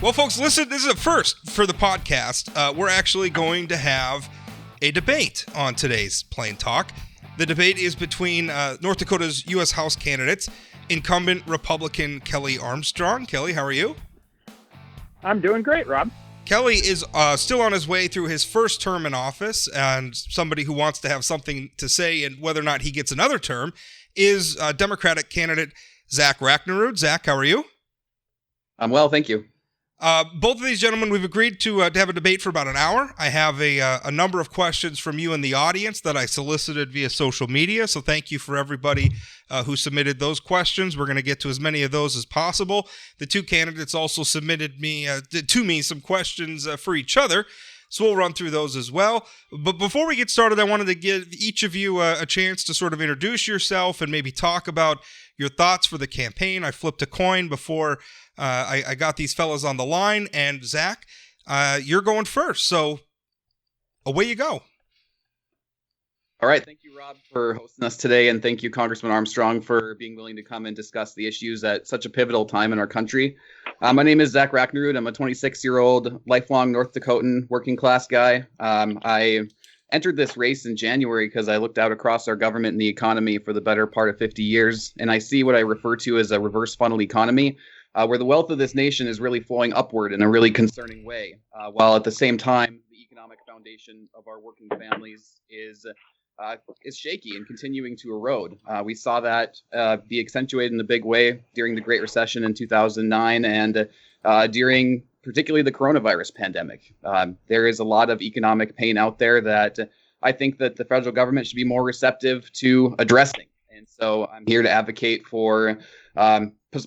Well, folks, listen, this is a first for the podcast. We're actually going to have a debate on today's Plain Talk. The debate is between North Dakota's U.S.House candidates, incumbent Republican Kelly Armstrong. Kelly, how are you? I'm doing great, Rob. Kelly is still on his way through his first term in office, and somebody who wants to have something to say in whether or not he gets another term is Democratic candidate Zach Raknerud. Zach, how are you? I'm well, thank you. Both of these gentlemen, we've agreed to have a debate for about an hour. I have a number of questions from you in the audience that I solicited via social media, so thank you for everybody who submitted those questions. We're going to get to as many of those as possible. The two candidates also submitted to me some questions for each other, so we'll run through those as well. But before we get started, I wanted to give each of you a chance to sort of introduce yourself and maybe talk about your thoughts for the campaign. I flipped a coin before I got these fellas on the line, and Zach, you're going first, so away you go. All right, thank you, Rob, for hosting us today, and thank you, Congressman Armstrong, for being willing to come and discuss the issues at such a pivotal time in our country. My name is Zach Raknerud. I'm a 26-year-old, lifelong North Dakotan working-class guy. I entered this race in January because I looked out across our government and the economy for the better part of 50 years, and I see what I refer to as a reverse funnel economy, where the wealth of this nation is really flowing upward in a really concerning way, while at the same time, the economic foundation of our working families is shaky and continuing to erode. We saw that be accentuated in a big way during the Great Recession in 2009 and during particularly the coronavirus pandemic. There is a lot of economic pain out there that I think that the federal government should be more receptive to addressing. And so I'm here to advocate for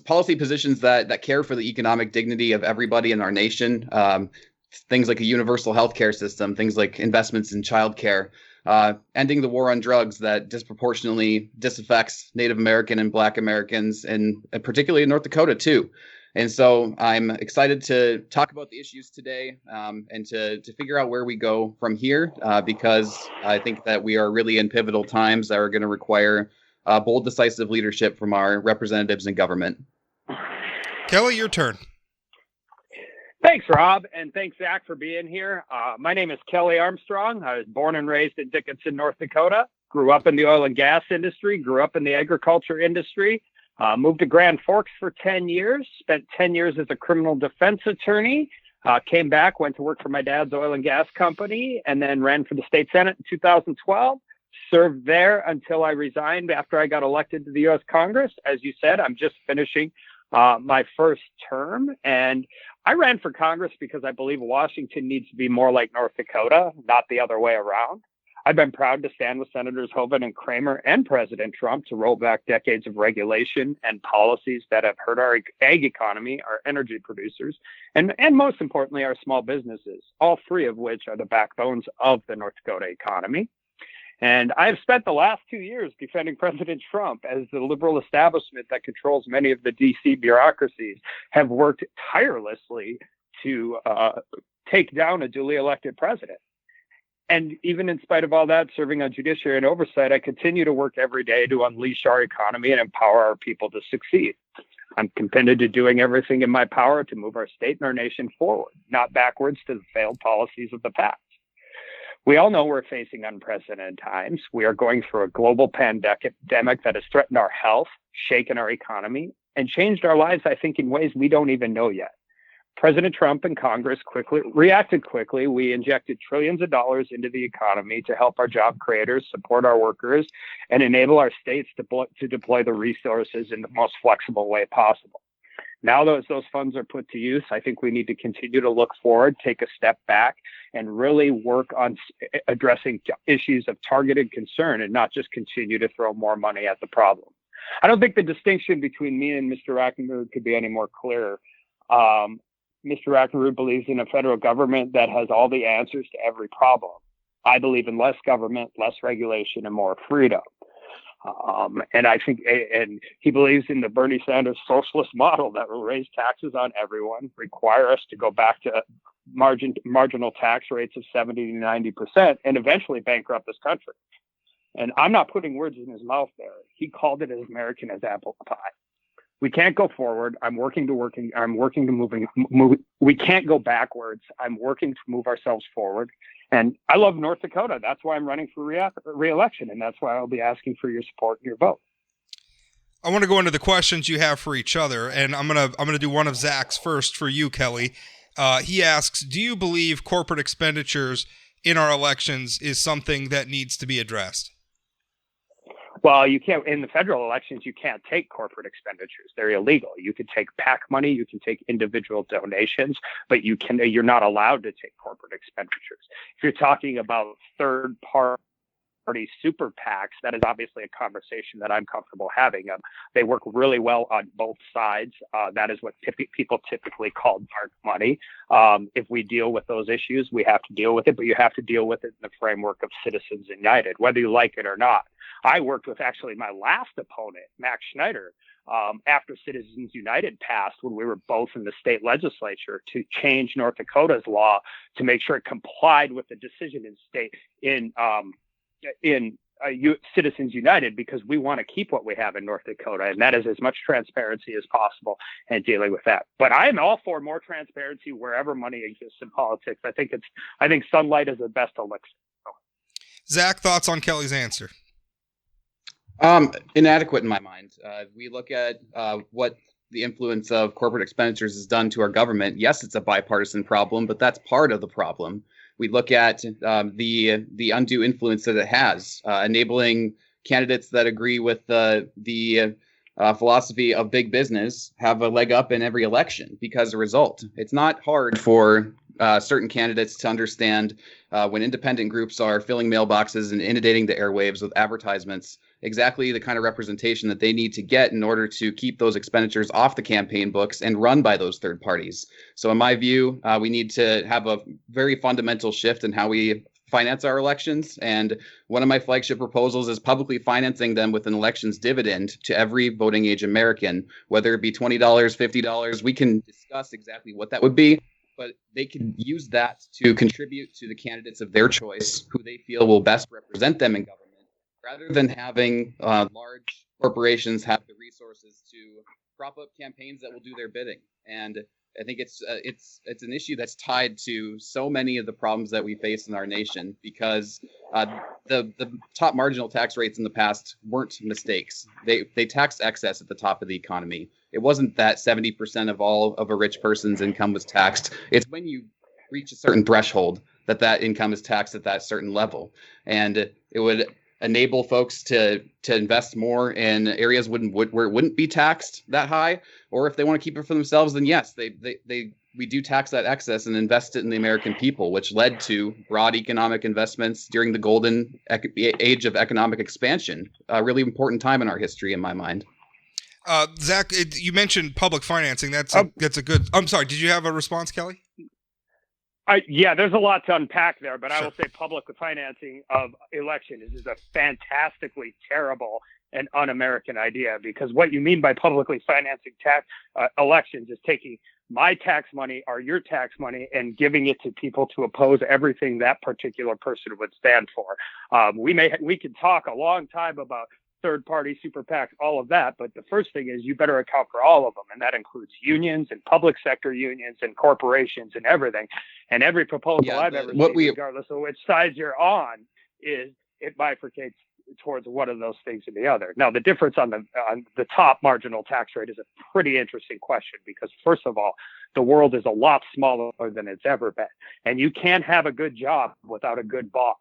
policy positions that care for the economic dignity of everybody in our nation. Things like a universal healthcare system, things like investments in childcare, ending the war on drugs that disproportionately disaffects Native American and Black Americans, and particularly in North Dakota too. And so I'm excited to talk about the issues today and to figure out where we go from here, because I think that we are really in pivotal times that are going to require bold, decisive leadership from our representatives in government. Kelly, your turn. Thanks, Rob, and thanks, Zach, for being here. My name is Kelly Armstrong. I was born and raised in Dickinson, North Dakota, grew up in the oil and gas industry, grew up in the agriculture industry, moved to Grand Forks for 10 years, spent 10 years as a criminal defense attorney, came back, went to work for my dad's oil and gas company, and then ran for the state Senate in 2012. Served there until I resigned after I got elected to the U.S. Congress. As you said, I'm just finishing my first term, and I ran for Congress because I believe Washington needs to be more like North Dakota, not the other way around. I've been proud to stand with Senators Hoeven and Kramer and President Trump to roll back decades of regulation and policies that have hurt our ag economy, our energy producers, and most importantly, our small businesses, all three of which are the backbones of the North Dakota economy. And I've spent the last 2 years defending President Trump, as the liberal establishment that controls many of the D.C. bureaucracies have worked tirelessly to take down a duly elected president. And even in spite of all that, serving on judiciary and oversight, I continue to work every day to unleash our economy and empower our people to succeed. I'm committed to doing everything in my power to move our state and our nation forward, not backwards to the failed policies of the past. We all know we're facing unprecedented times. We are going through a global pandemic that has threatened our health, shaken our economy, and changed our lives, I think, in ways we don't even know yet. President Trump and Congress reacted quickly. We injected trillions of dollars into the economy to help our job creators, support our workers, and enable our states to deploy the resources in the most flexible way possible. Now those funds are put to use, I think we need to continue to look forward, take a step back, and really work on addressing issues of targeted concern and not just continue to throw more money at the problem. I don't think the distinction between me and Mr. Raknerud could be any more clear. Mr. Raknerud believes in a federal government that has all the answers to every problem. I believe in less government, less regulation, and more freedom. And I think, and he believes in the Bernie Sanders socialist model that will raise taxes on everyone, require us to go back to marginal tax rates of 70 to 90%, and eventually bankrupt this country. And I'm not putting words in his mouth there. He called it as American as apple pie. We can't go forward. I'm working to we can't go backwards. I'm working to move ourselves forward. And I love North Dakota. That's why I'm running for re-election, and that's why I'll be asking for your support and your vote. I want to go into the questions you have for each other, and I'm gonna do one of Zach's first for you, Kelly. He asks, do you believe corporate expenditures in our elections is something that needs to be addressed? Well, you can't, in the federal elections, you can't take corporate expenditures. They're illegal. You can take PAC money, you can take individual donations, but you're not allowed to take corporate expenditures. If you're talking about third party super PACs, that is obviously a conversation that I'm comfortable having. They work really well on both sides. That is what people typically call dark money. If we deal with those issues, we have to deal with it, but you have to deal with it in the framework of Citizens United, whether you like it or not. I worked with actually my last opponent, Max Schneider, after Citizens United passed, when we were both in the state legislature, to change North Dakota's law to make sure it complied with the decision in Citizens United, because we want to keep what we have in North Dakota, and that is as much transparency as possible and dealing with that. But I am all for more transparency wherever money exists in politics. I think sunlight is the best elixir. Zach, thoughts on Kelly's answer? Inadequate in my mind. We look at what the influence of corporate expenditures has done to our government. Yes, it's a bipartisan problem, but that's part of the problem. We look at the undue influence that it has, enabling candidates that agree with the philosophy of big business have a leg up in every election because of the result. It's not hard for certain candidates to understand when independent groups are filling mailboxes and inundating the airwaves with advertisements exactly the kind of representation that they need to get in order to keep those expenditures off the campaign books and run by those third parties. So in my view, we need to have a very fundamental shift in how we finance our elections. And one of my flagship proposals is publicly financing them with an elections dividend to every voting age American, whether it be $20, $50. We can discuss exactly what that would be, but they can use that to contribute to the candidates of their choice, who they feel will best represent them in government, rather than having large corporations have the resources to prop up campaigns that will do their bidding. And I think it's an issue that's tied to so many of the problems that we face in our nation, because the top marginal tax rates in the past weren't mistakes. They taxed excess at the top of the economy. It wasn't that 70% of all of a rich person's income was taxed. It's when you reach a certain threshold that income is taxed at that certain level. And it would enable folks to invest more in areas where it wouldn't be taxed that high, or if they want to keep it for themselves, then yes, we do tax that excess and invest it in the American people, which led to broad economic investments during the golden age of economic expansion. A really important time in our history, in my mind. Zach, you mentioned public financing. That's a good. I'm sorry. Did you have a response, Kelly? Yeah, there's a lot to unpack there, but Sure. I will say public financing of election is a fantastically terrible and un-American idea, because what you mean by publicly financing elections is taking my tax money or your tax money and giving it to people to oppose everything that particular person would stand for. We could talk a long time about third-party super PACs, all of that, but the first thing is you better account for all of them, and that includes unions and public sector unions and corporations and everything. And every proposal I've ever seen, regardless of which side you're on, it bifurcates towards one of those things or the other. Now, the difference on the top marginal tax rate is a pretty interesting question, because first of all, the world is a lot smaller than it's ever been, and you can't have a good job without a good boss.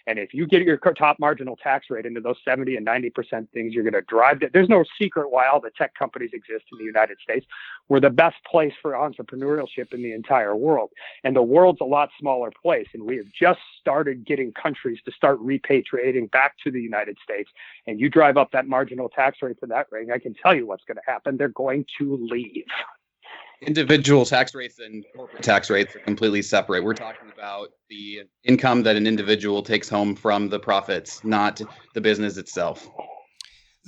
And if you get your top marginal tax rate into those 70 and 90% things, you're going to drive it. There's no secret why all the tech companies exist in the United States. We're the best place for entrepreneurship in the entire world. And the world's a lot smaller place. And we have just started getting countries to start repatriating back to the United States. And you drive up that marginal tax rate for that rate, I can tell you what's going to happen. They're going to leave. Individual tax rates and corporate tax rates are completely separate. We're talking about the income that an individual takes home from the profits, not the business itself.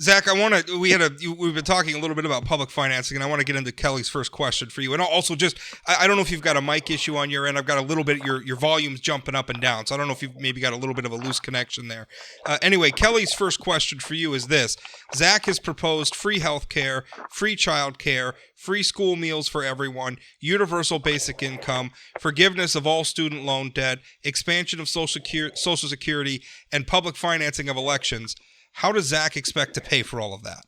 Zach, we've been talking a little bit about public financing, and I want to get into Kelly's first question for you. And also just, I don't know if you've got a mic issue on your end. I've got a little bit, your volume's jumping up and down. So I don't know if you've maybe got a little bit of a loose connection there. Anyway, Kelly's first question for you is this. Zach has proposed free health care, free child care, free school meals for everyone, universal basic income, forgiveness of all student loan debt, expansion of Social Security, and public financing of elections. How does Zach expect to pay for all of that?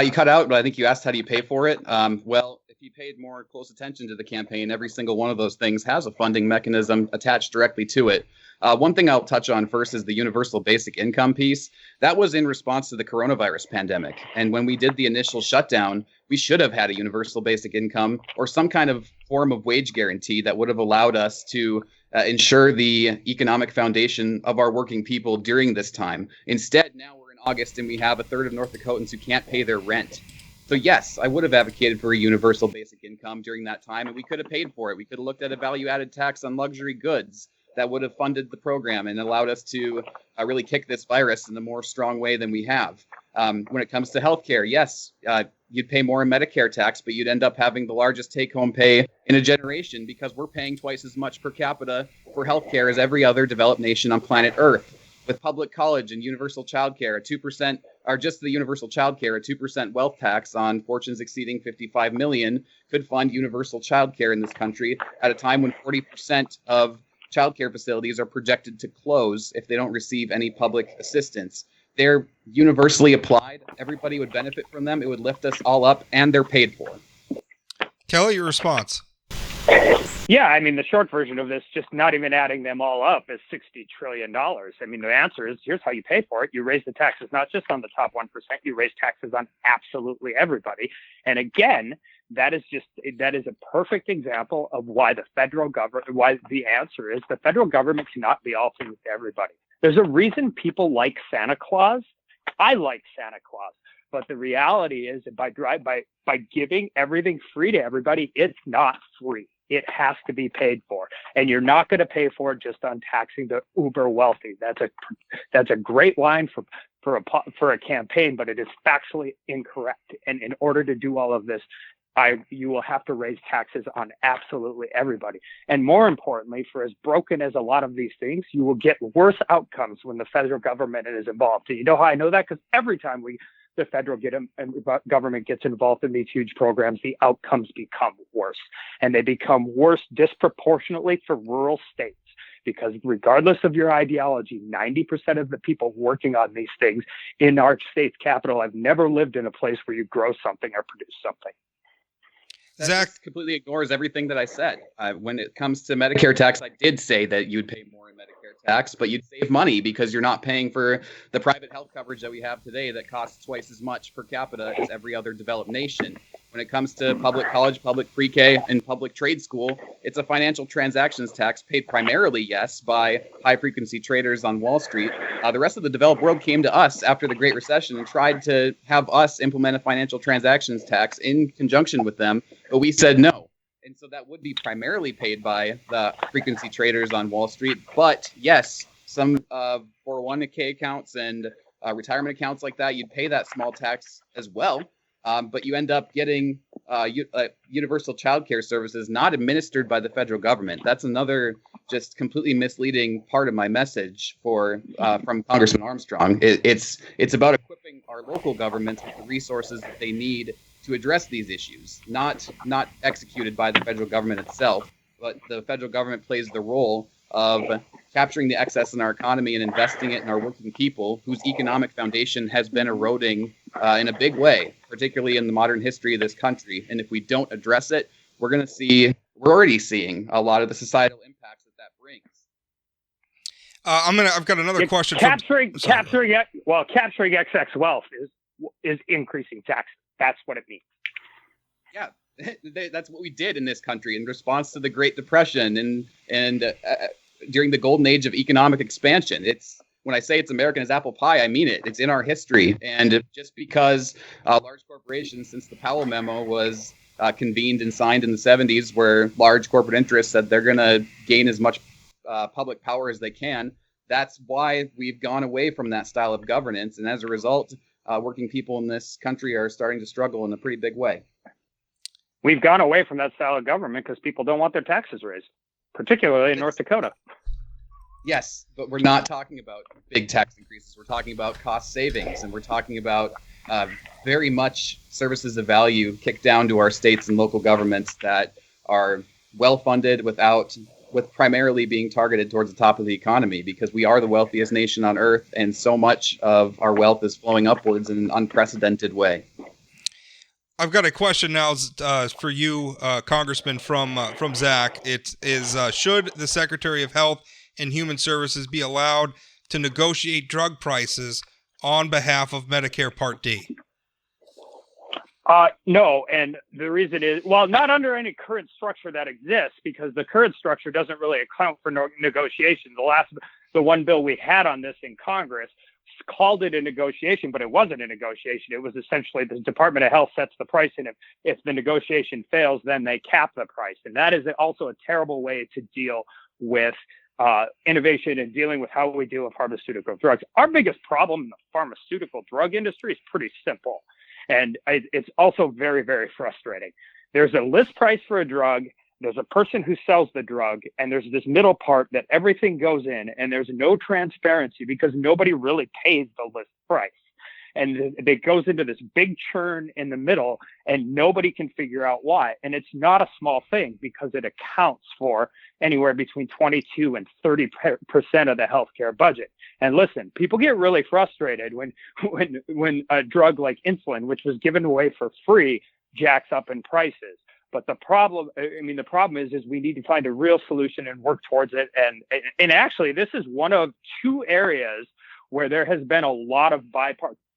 You cut out, but I think you asked how do you pay for it. Well, if you paid more close attention to the campaign, every single one of those things has a funding mechanism attached directly to it. One thing I'll touch on first is the universal basic income piece. That was in response to the coronavirus pandemic. And when we did the initial shutdown, we should have had a universal basic income or some kind of form of wage guarantee that would have allowed us to ensure the economic foundation of our working people during this time. Instead, now we're in August and we have a third of North Dakotans who can't pay their rent. So yes, I would have advocated for a universal basic income during that time, and we could have paid for it. We could have looked at a value-added tax on luxury goods that would have funded the program and allowed us to really kick this virus in a more strong way than we have. When it comes to healthcare, yes, you'd pay more in Medicare tax, but you'd end up having the largest take-home pay in a generation because we're paying twice as much per capita for healthcare as every other developed nation on planet Earth. With public college and universal childcare, a 2%, or just the universal childcare, a 2% wealth tax on fortunes exceeding 55 million could fund universal childcare in this country at a time when 40% of childcare facilities are projected to close if they don't receive any public assistance. They're universally applied. Everybody would benefit from them. It would lift us all up, and they're paid for. Kelly, your response. Yeah, I mean, the short version of this, just not even adding them all up, is $60 trillion. I mean, the answer is, here's how you pay for it. You raise the taxes not just on the top 1%, you raise taxes on absolutely everybody. And again, that is a perfect example of why the answer is the federal government cannot be all things to everybody. There's a reason people like Santa Claus. I like Santa Claus. But the reality is that by giving everything free to everybody, it's not free. It has to be paid for, and you're not going to pay for it just on taxing the uber wealthy. That's a great line for a campaign, but it is factually incorrect. And in order to do all of this, you will have to raise taxes on absolutely everybody. And more importantly, for as broken as a lot of these things, you will get worse outcomes when the federal government is involved. And you know how I know that? Because every time the federal government gets involved in these huge programs, the outcomes become worse. And they become worse disproportionately for rural states. Because regardless of your ideology, 90% of the people working on these things in our state's capital have never lived in a place where you grow something or produce something. That Zach completely ignores everything that I said. When it comes to Medicare tax, I did say that you'd pay more in Medicare tax, but you'd save money because you're not paying for the private health coverage that we have today that costs twice as much per capita as every other developed nation. When it comes to public college, public pre-K, and public trade school, it's a financial transactions tax paid primarily, yes, by high-frequency traders on Wall Street. The rest of the developed world came to us after the Great Recession and tried to have us implement a financial transactions tax in conjunction with them, but we said no. And so that would be primarily paid by the frequency traders on Wall Street. But yes, some 401k accounts and retirement accounts like that, you'd pay that small tax as well. But you end up getting universal child care services not administered by the federal government. That's another just completely misleading part of my message from Congressman Armstrong. It's about equipping our local governments with the resources that they need to address these issues, not executed by the federal government itself, but the federal government plays the role of capturing the excess in our economy and investing it in our working people whose economic foundation has been eroding in a big way, particularly in the modern history of this country. And if we don't address it, we're already seeing a lot of the societal impacts that brings. I've got another question. Capturing excess wealth is increasing taxes. That's what it means. Yeah, that's what we did in this country in response to the Great Depression and during the golden age of economic expansion. When I say it's American as apple pie, I mean it. It's in our history. And just because large corporations, since the Powell Memo was convened and signed in the 70s, where large corporate interests said they're going to gain as much public power as they can, that's why we've gone away from that style of governance. And as a result, working people in this country are starting to struggle in a pretty big way. We've gone away from that style of government because people don't want their taxes raised, particularly in North Dakota. Yes, but we're not talking about big tax increases. We're talking about cost savings, and we're talking about very much services of value kicked down to our states and local governments that are well funded with primarily being targeted towards the top of the economy, because we are the wealthiest nation on earth, and so much of our wealth is flowing upwards in an unprecedented way. I've got a question now for you, Congressman, from Zach. It is, should the Secretary of Health and Human Services be allowed to negotiate drug prices on behalf of Medicare Part D? No, and the reason is, well, not under any current structure that exists, because the current structure doesn't really account for negotiation. The one bill we had on this in Congress called it a negotiation, but it wasn't a negotiation. It was essentially the Department of Health sets the price, and if the negotiation fails, then they cap the price. And that is also a terrible way to deal with innovation and dealing with how we deal with pharmaceutical drugs. Our biggest problem in the pharmaceutical drug industry is pretty simple. And it's also very, very frustrating. There's a list price for a drug. There's a person who sells the drug, and there's this middle part that everything goes in, and there's no transparency because nobody really pays the list price. And it goes into this big churn in the middle, and nobody can figure out why. And it's not a small thing, because it accounts for anywhere between 22 and 30% of the healthcare budget. And listen, people get really frustrated when a drug like insulin, which was given away for free, jacks up in prices. But the problem is we need to find a real solution and work towards it. And actually, this is one of two areas where there has been a lot of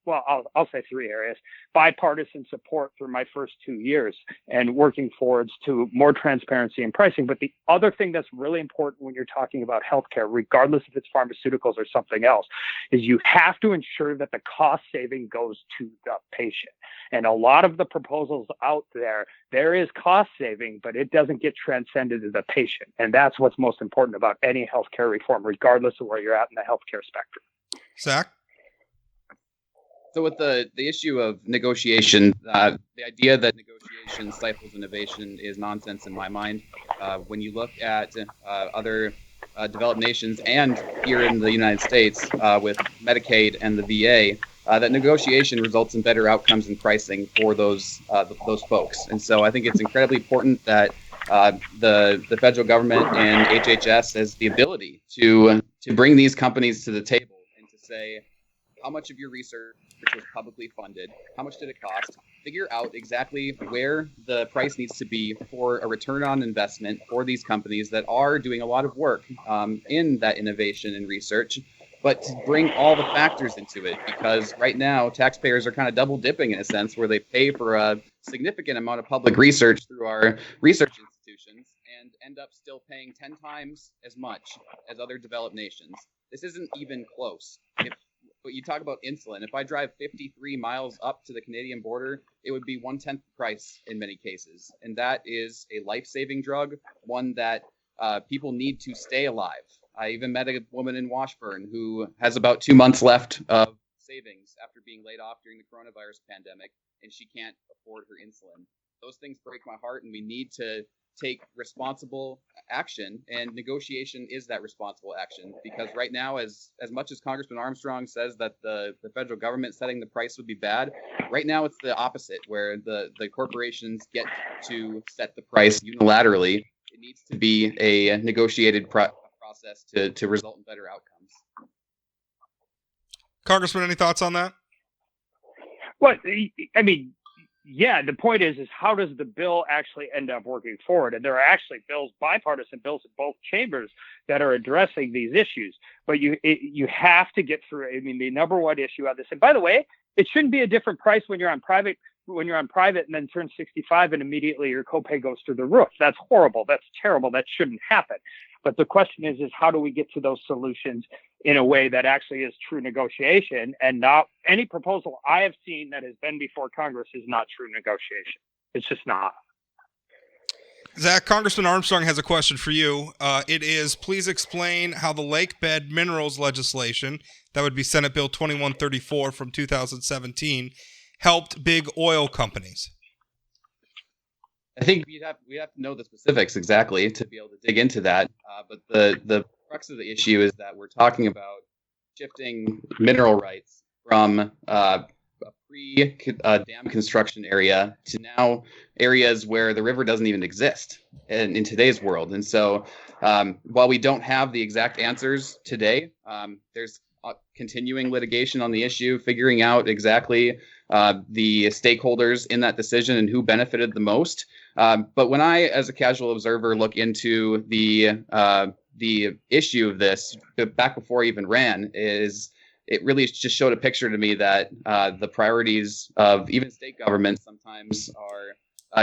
I'll say three areas, bipartisan support through my first 2 years and working forwards to more transparency in pricing. But the other thing that's really important when you're talking about healthcare, regardless if it's pharmaceuticals or something else, is you have to ensure that the cost saving goes to the patient. And a lot of the proposals out there is cost saving, but it doesn't get transcended to the patient. And that's what's most important about any healthcare reform, regardless of where you're at in the healthcare spectrum. Zach? So with the issue of negotiation, the idea that negotiation stifles innovation is nonsense in my mind. When you look at other developed nations and here in the United States with Medicaid and the VA, that negotiation results in better outcomes and pricing for those folks. And so I think it's incredibly important that the federal government and HHS has the ability to bring these companies to the table and to say, how much of your research was publicly funded? How much did it cost? Figure out exactly where the price needs to be for a return on investment for these companies that are doing a lot of work in that innovation and research, but to bring all the factors into it, because right now taxpayers are kind of double dipping in a sense, where they pay for a significant amount of public research through our research institutions and end up still paying 10 times as much as other developed nations. This isn't even close. But you talk about insulin. If I drive 53 miles up to the Canadian border, it would be 1/10 the price in many cases. And that is a life-saving drug, one that people need to stay alive. I even met a woman in Washburn who has about 2 months left of savings after being laid off during the coronavirus pandemic, and she can't afford her insulin. Those things break my heart, and we need to take responsible action, and negotiation is that responsible action, because right now, as much as Congressman Armstrong says that the federal government setting the price would be bad, right now it's the opposite, where the corporations get to set the price unilaterally. It needs to be a negotiated process to result in better outcomes. Congressman, any thoughts on that? Well, I mean, yeah, the point is how does the bill actually end up working forward? And there are actually bipartisan bills in both chambers that are addressing these issues. But you have to get through. I mean, the number one issue on this, and by the way, it shouldn't be a different price when you're on private and then turn 65 and immediately your copay goes through the roof. That's horrible. That's terrible. That shouldn't happen. But the question is how do we get to those solutions in a way that actually is true negotiation, and not any proposal I have seen that has been before Congress is not true negotiation. It's just not. Zach, Congressman Armstrong has a question for you. It is, please explain how the lake bed minerals legislation, that would be Senate Bill 2134 from 2017, helped big oil companies. I think we have to know the specifics exactly to be able to dig into that. But the crux of the issue is that we're talking about shifting mineral rights from a pre-dam construction area to now areas where the river doesn't even exist in today's world. And so while we don't have the exact answers today, there's continuing litigation on the issue, figuring out exactly the stakeholders in that decision and who benefited the most. But when I, as a casual observer, look into the issue of this back before I even ran, it really just showed a picture to me that the priorities of even state governments sometimes are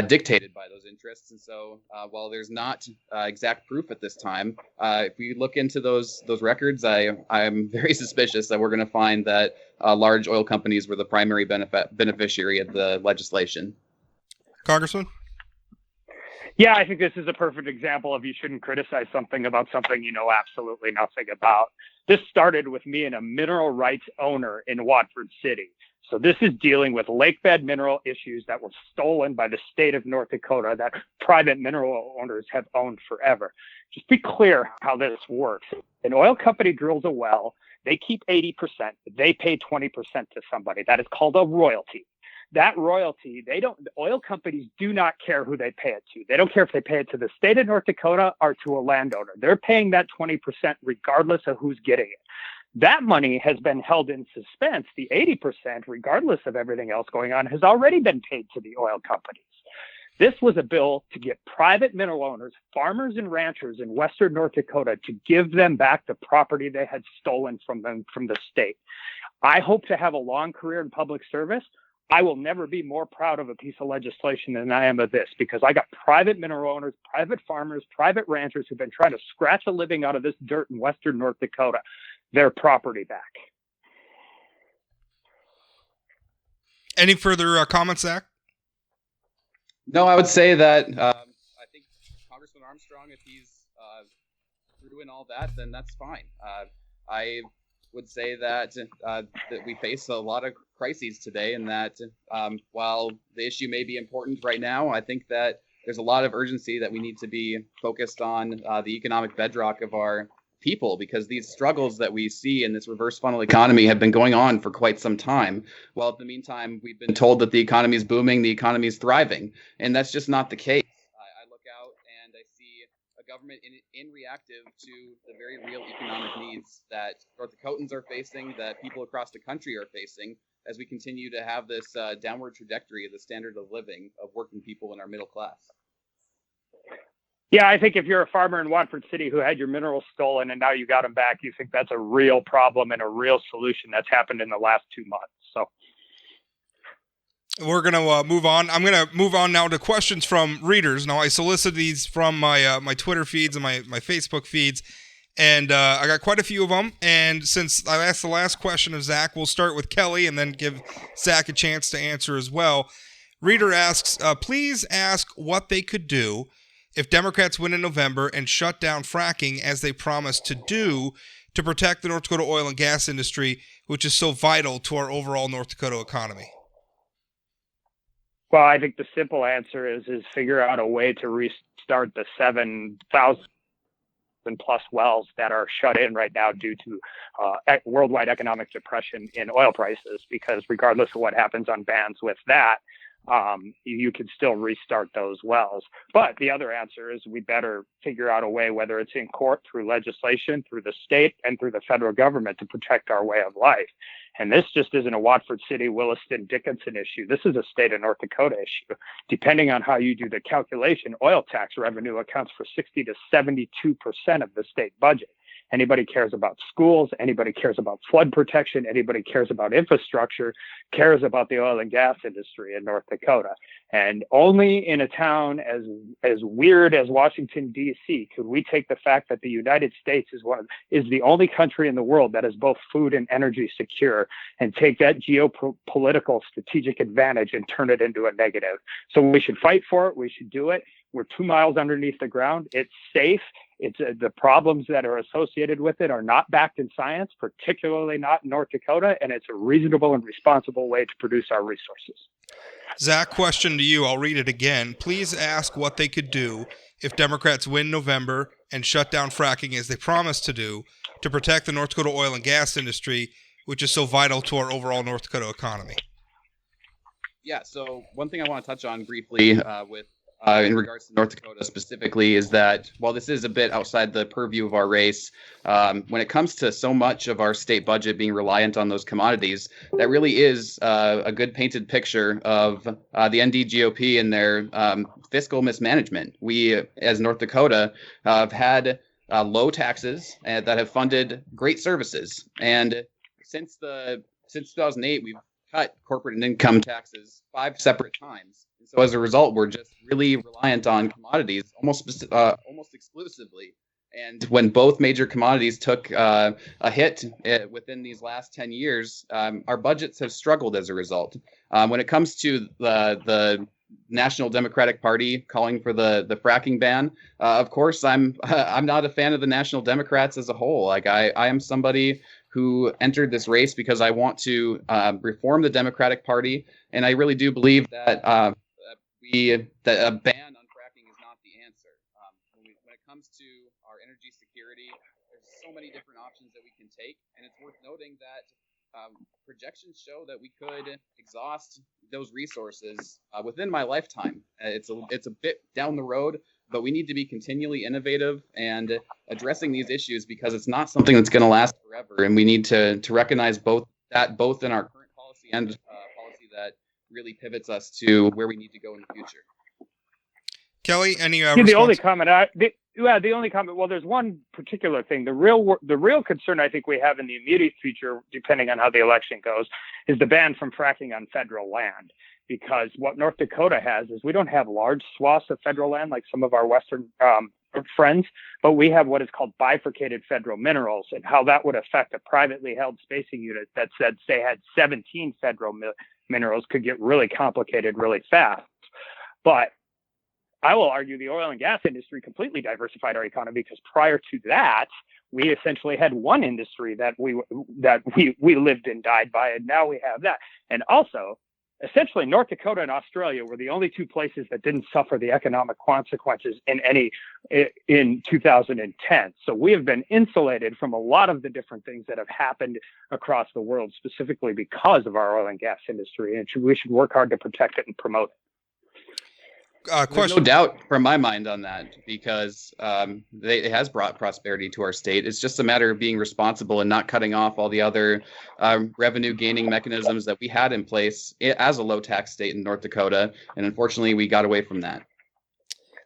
dictated by those interests. And so while there's not exact proof at this time, if we look into those records, I'm very suspicious that we're going to find that large oil companies were the primary beneficiary of the legislation. Congressman? Yeah, I think this is a perfect example of you shouldn't criticize something about something you know absolutely nothing about. This started with me and a mineral rights owner in Watford City. So this is dealing with lakebed mineral issues that were stolen by the state of North Dakota that private mineral owners have owned forever. Just be clear how this works. An oil company drills a well, they keep 80%, they pay 20% to somebody. That is called a royalty. That royalty, oil companies do not care who they pay it to. They don't care if they pay it to the state of North Dakota or to a landowner. They're paying that 20% regardless of who's getting it. That money has been held in suspense. The 80%, regardless of everything else going on, has already been paid to the oil companies. This was a bill to get private mineral owners, farmers and ranchers in western North Dakota to give them back the property they had stolen from them from the state. I hope to have a long career in public service. I will never be more proud of a piece of legislation than I am of this, because I got private mineral owners, private farmers, private ranchers who've been trying to scratch a living out of this dirt in western North Dakota, their property back. Any further comments, Zach? No, I would say that I think Congressman Armstrong, if he's through and all that, then that's fine. I would say that we face a lot of crises today, and that while the issue may be important right now, I think that there's a lot of urgency that we need to be focused on the economic bedrock of our people, because these struggles that we see in this reverse funnel economy have been going on for quite some time. Well, in the meantime, we've been told that the economy is booming, the economy is thriving, and that's just not the case. I look out and I see a government reactive to the very real economic needs that North Dakotans are facing, that people across the country are facing, as we continue to have this downward trajectory of the standard of living of working people in our middle class. Yeah, I think if you're a farmer in Watford City who had your minerals stolen and now you got them back, you think that's a real problem and a real solution that's happened in the last 2 months. So we're going to move on. I'm going to move on now to questions from readers. Now, I solicited these from my my Twitter feeds and my Facebook feeds, and I got quite a few of them. And since I asked the last question of Zach, we'll start with Kelly and then give Zach a chance to answer as well. Reader asks, please ask what they could do if Democrats win in November and shut down fracking as they promised to do to protect the North Dakota oil and gas industry, which is so vital to our overall North Dakota economy. Well, I think the simple answer is figure out a way to restart the 7,000 plus wells that are shut in right now due to worldwide economic depression in oil prices, because regardless of what happens on bans with that, you can still restart those wells. But the other answer is we better figure out a way, whether it's in court, through legislation, through the state, and through the federal government, to protect our way of life. And this just isn't a Watford City, Williston, Dickinson issue. This is a state of North Dakota issue. Depending on how you do the calculation, oil tax revenue accounts for 60 to 72% of the state budget. anybody cares about schools, anybody cares about flood protection, anybody cares about infrastructure, cares about the oil and gas industry in North Dakota. And only in a town as weird as Washington, D.C., could we take the fact that the United States is the only country in the world that is both food and energy secure and take that geopolitical strategic advantage and turn it into a negative. So we should fight for it. We should do it. We're 2 miles underneath the ground. It's safe. It's the problems that are associated with it are not backed in science, particularly not in North Dakota, and it's a reasonable and responsible way to produce our resources. Zach, question to you. I'll read it again. Please ask what they could do if Democrats win November and shut down fracking as they promised to do to protect the North Dakota oil and gas industry, which is so vital to our overall North Dakota economy. Yeah, so one thing I want to touch on briefly in regards to North Dakota specifically is that while this is a bit outside the purview of our race, when it comes to so much of our state budget being reliant on those commodities, that really is a good painted picture of the NDGOP and their fiscal mismanagement. We, as North Dakota, have had low taxes that have funded great services. And since 2008, we've cut corporate and income taxes 5 separate times. So as a result, we're just really reliant on commodities almost exclusively. And when both major commodities took a hit within these last 10 years, our budgets have struggled as a result. When it comes to the National Democratic Party calling for the fracking ban, of course, I'm not a fan of the National Democrats as a whole. Like I am somebody who entered this race because I want to reform the Democratic Party, and I really do believe that that a ban on fracking is not the answer. When it comes to our energy security, there's so many different options that we can take, and it's worth noting that projections show that we could exhaust those resources within my lifetime. It's a bit down the road, but we need to be continually innovative and addressing these issues because it's not something that's going to last forever, and we need to recognize both in our current policy and policy that really pivots us to where we need to go in the future. Kelly, any the only comment? Well, there's one particular thing. The real concern I think we have in the immediate future, depending on how the election goes, is the ban from fracking on federal land. Because what North Dakota has is we don't have large swaths of federal land like some of our Western friends, but we have what is called bifurcated federal minerals, and how that would affect a privately held spacing unit that said, say, had 17 federal minerals could get really complicated really fast. But I will argue the oil and gas industry completely diversified our economy, because prior to that, we essentially had one industry that we lived and died by, and now we have that. And also, essentially, North Dakota and Australia were the only two places that didn't suffer the economic consequences in 2010. So we have been insulated from a lot of the different things that have happened across the world, specifically because of our oil and gas industry. And we should work hard to protect it and promote it. There's no doubt from my mind on that, because it has brought prosperity to our state. It's just a matter of being responsible and not cutting off all the other revenue gaining mechanisms that we had in place as a low tax state in North Dakota. And unfortunately, we got away from that.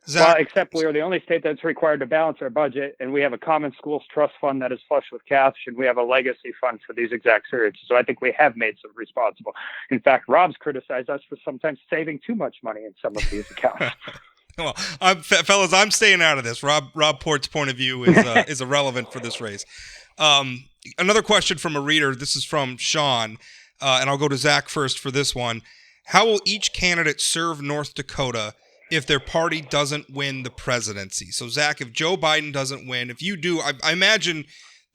Zach, well, except we are the only state that's required to balance our budget, and we have a common schools trust fund that is flush with cash, and we have a legacy fund for these exact periods. So I think we have made some responsible. In fact, Rob's criticized us for sometimes saving too much money in some of these accounts. Well, fellas, I'm staying out of this. Rob Port's point of view is irrelevant for this race. Another question from a reader. This is from Sean, and I'll go to Zach first for this one. How will each candidate serve North Dakota if their party doesn't win the presidency? So, Zach, if Joe Biden doesn't win, if you do, I imagine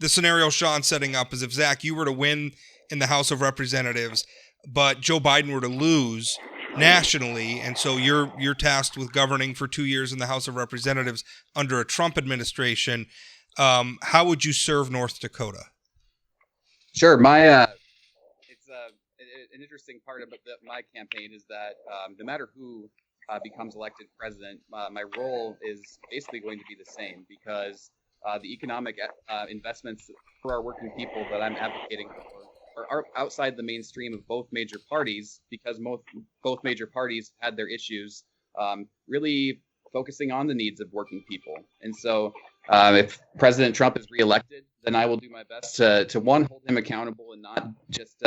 the scenario Sean's setting up is if, Zach, you were to win in the House of Representatives, but Joe Biden were to lose nationally, and so you're tasked with governing for 2 years in the House of Representatives under a Trump administration, how would you serve North Dakota? Sure. It's an interesting part about my campaign is that no matter who becomes elected president, my role is basically going to be the same, because the economic investments for our working people that I'm advocating for are outside the mainstream of both major parties, because both major parties had their issues really focusing on the needs of working people. And so If President Trump is reelected, then I will do my best to one, hold him accountable and not just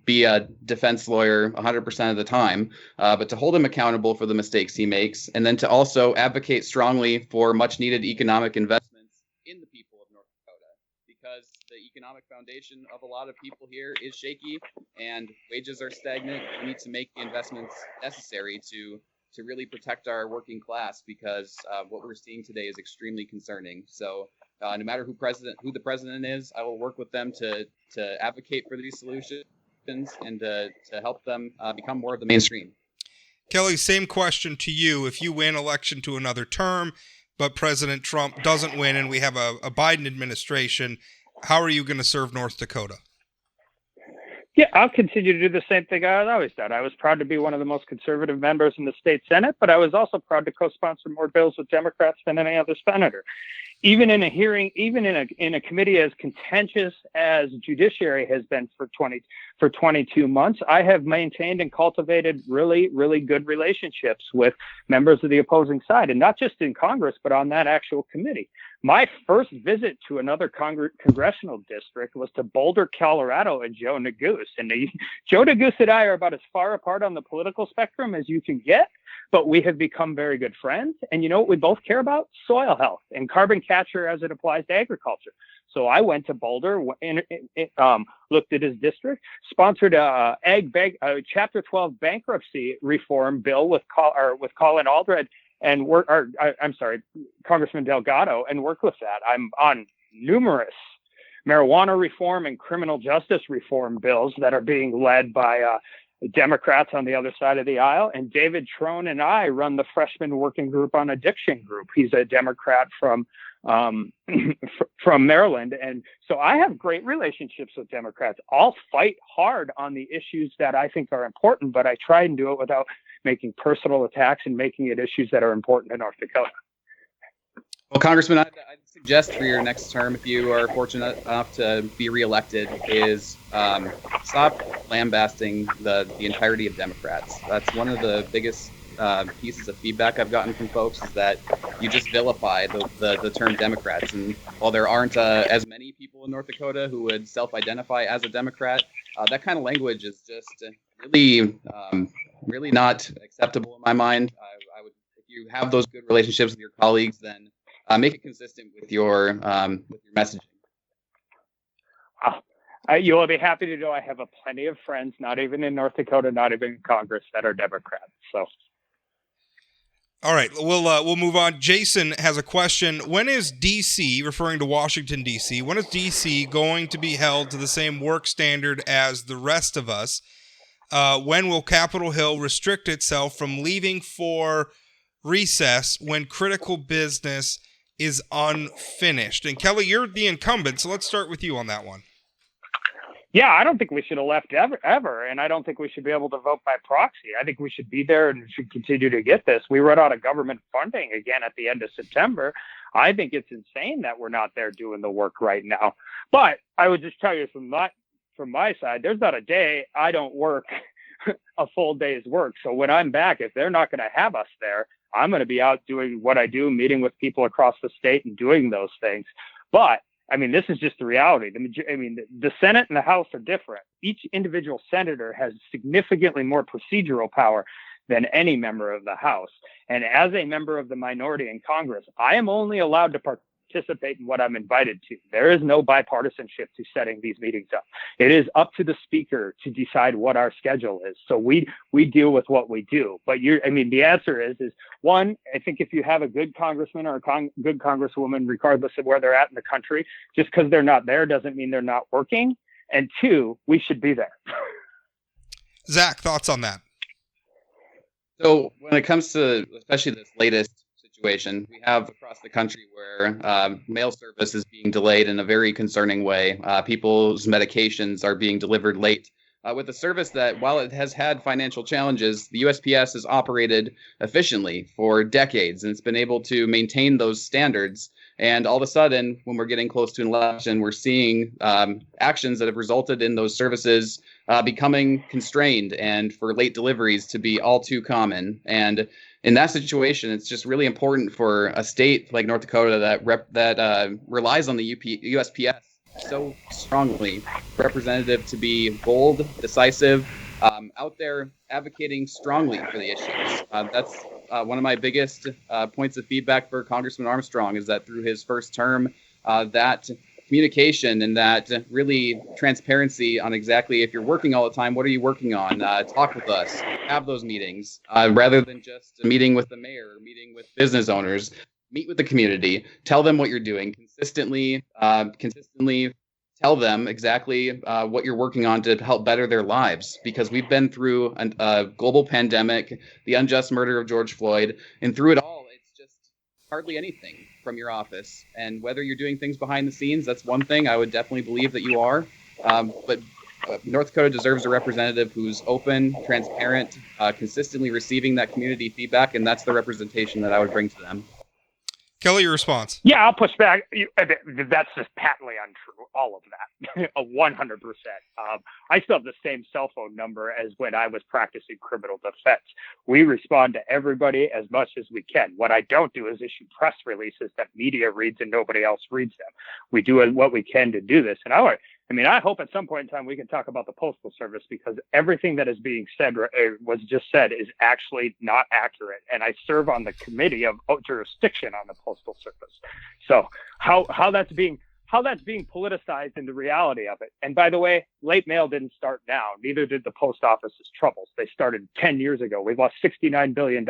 be a defense lawyer 100% of the time, but to hold him accountable for the mistakes he makes, and then to also advocate strongly for much needed economic investments in the people of North Dakota, because the economic foundation of a lot of people here is shaky and wages are stagnant. We need to make the investments necessary to really protect our working class, because what we're seeing today is extremely concerning. So no matter who the president is, I will work with them to advocate for these solutions and to help them become more of the mainstream. Kelly, same question to you. If you win election to another term, but President Trump doesn't win and we have a Biden administration, how are you going to serve North Dakota? Yeah, I'll continue to do the same thing I've always done. I was proud to be one of the most conservative members in the state Senate, but I was also proud to co-sponsor more bills with Democrats than any other senator. Even in a hearing, even in a committee as contentious as judiciary has been for 22 months, I have maintained and cultivated really, really good relationships with members of the opposing side, and not just in Congress, but on that actual committee. My first visit to another congressional district was to Boulder, Colorado, and Joe Neguse. And Joe Neguse and I are about as far apart on the political spectrum as you can get, but we have become very good friends. And you know what we both care about? Soil health and carbon capture as it applies to agriculture. So I went to Boulder, looked at his district, sponsored a Chapter 12 bankruptcy reform bill with Colin Aldred and Congressman Delgado, and worked with that. I'm on numerous marijuana reform and criminal justice reform bills that are being led by Democrats on the other side of the aisle. And David Trone and I run the freshman working group on addiction group. He's a Democrat from Maryland. And so I have great relationships with Democrats. I'll fight hard on the issues that I think are important, but I try and do it without making personal attacks and making it issues that are important in North Dakota. Well, Congressman, I'd suggest for your next term, if you are fortunate enough to be reelected, is stop lambasting the entirety of Democrats. That's one of the biggest pieces of feedback I've gotten from folks, is that you just vilify the term Democrats. And while there aren't as many people in North Dakota who would self-identify as a Democrat, that kind of language is just really not acceptable in my mind. I would, if you have those good relationships with your colleagues, then make it consistent with your messaging. You will be happy to know I have plenty of friends, not even in North Dakota, not even in Congress, that are Democrats. So, all right, we'll move on. Jason has a question. When is D.C., referring to Washington, D.C., when is D.C. going to be held to the same work standard as the rest of us? When will Capitol Hill restrict itself from leaving for recess when critical business is unfinished? And Kelly, you're the incumbent, so let's start with you on that one. Yeah, I don't think we should have left ever, and I don't think we should be able to vote by proxy. I think we should be there and should continue to get this. We run out of government funding again at the end of September. I think it's insane that we're not there doing the work right now. But I would just tell you from my side, there's not a day I don't work a full day's work. So when I'm back, if they're not going to have us there, I'm going to be out doing what I do, meeting with people across the state and doing those things. But I mean, this is just the reality. The Senate and the House are different. Each individual senator has significantly more procedural power than any member of the House. And as a member of the minority in Congress, I am only allowed to participate in what I'm invited to. There is no bipartisanship to setting these meetings up. It is up to the speaker to decide what our schedule is. So we deal with what we do. But the answer is one, I think if you have a good congressman or a good congresswoman, regardless of where they're at in the country, just because they're not there doesn't mean they're not working. And two, we should be there. Zach, thoughts on that? So when it comes to especially this latest situation we have across the country where mail service is being delayed in a very concerning way, people's medications are being delivered late with a service that, while it has had financial challenges, the USPS has operated efficiently for decades, and it's been able to maintain those standards. And all of a sudden, when we're getting close to an election, we're seeing actions that have resulted in those services becoming constrained and for late deliveries to be all too common. And in that situation, it's just really important for a state like North Dakota that relies on the USPS so strongly, representative to be bold, decisive, out there advocating strongly for the issues. That's one of my biggest points of feedback for Congressman Armstrong, is that through his first term, that communication and that really transparency on exactly, if you're working all the time, what are you working on? Talk with us, have those meetings, rather than just a meeting with the mayor, or meeting with business owners. Meet with the community, tell them what you're doing consistently, tell them exactly what you're working on to help better their lives, because we've been through a global pandemic, the unjust murder of George Floyd, and through it all, it's just hardly anything from your office. And whether you're doing things behind the scenes, that's one thing. I would definitely believe that you are. But North Dakota deserves a representative who's open, transparent, consistently receiving that community feedback, and that's the representation that I would bring to them. Kelly, your response. Yeah, I'll push back. That's just patently untrue. All of that, 100%. I still have the same cell phone number as when I was practicing criminal defense. We respond to everybody as much as we can. What I don't do is issue press releases that media reads and nobody else reads them. We do what we can to do this. And I hope at some point in time we can talk about the Postal Service, because everything that is being said, was just said, is actually not accurate. And I serve on the committee of jurisdiction on the Postal Service. So how that's being politicized in the reality of it. And by the way, late mail didn't start now. Neither did the post office's troubles. They started 10 years ago. We've lost $69 billion.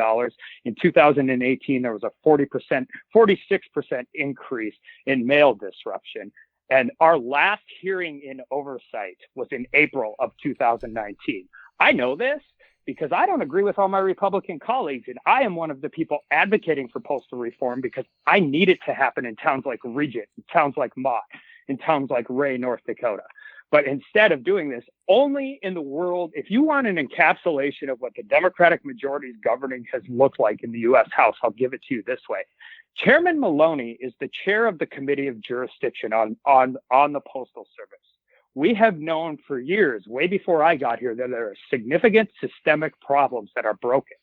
In 2018, there was a 46% increase in mail disruption. And our last hearing in oversight was in April of 2019. I know this because I don't agree with all my Republican colleagues, and I am one of the people advocating for postal reform because I need it to happen in towns like Regent, in towns like Mott, in towns like Ray, North Dakota. But instead of doing this, only in the world, if you want an encapsulation of what the Democratic majority's governing has looked like in the U.S.House, I'll give it to you this way. Chairman Maloney is the chair of the Committee of Jurisdiction on the Postal Service. We have known for years, way before I got here, that there are significant systemic problems that are broken.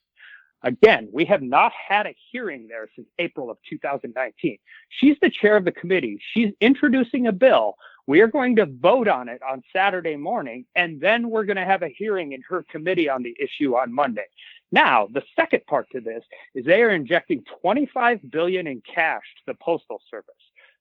Again, we have not had a hearing there since April of 2019. She's the chair of the committee. She's introducing a bill. We are going to vote on it on Saturday morning, and then we're going to have a hearing in her committee on the issue on Monday. Now, the second part to this is they are injecting $25 billion in cash to the Postal Service.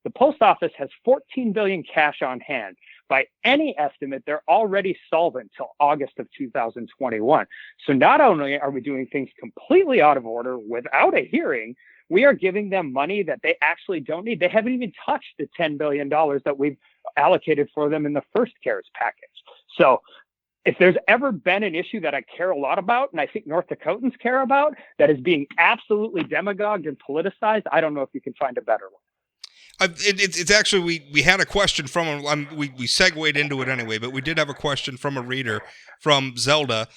The post office has $14 billion cash on hand. By any estimate, they're already solvent till August of 2021. So not only are we doing things completely out of order without a hearing, we are giving them money that they actually don't need. They haven't even touched the $10 billion that we've allocated for them in the first CARES package. So if there's ever been an issue that I care a lot about, and I think North Dakotans care about, that is being absolutely demagogued and politicized, I don't know if you can find a better one. It's actually, we had a question from, we segued into it anyway, but we did have a question from a reader, from Zelda,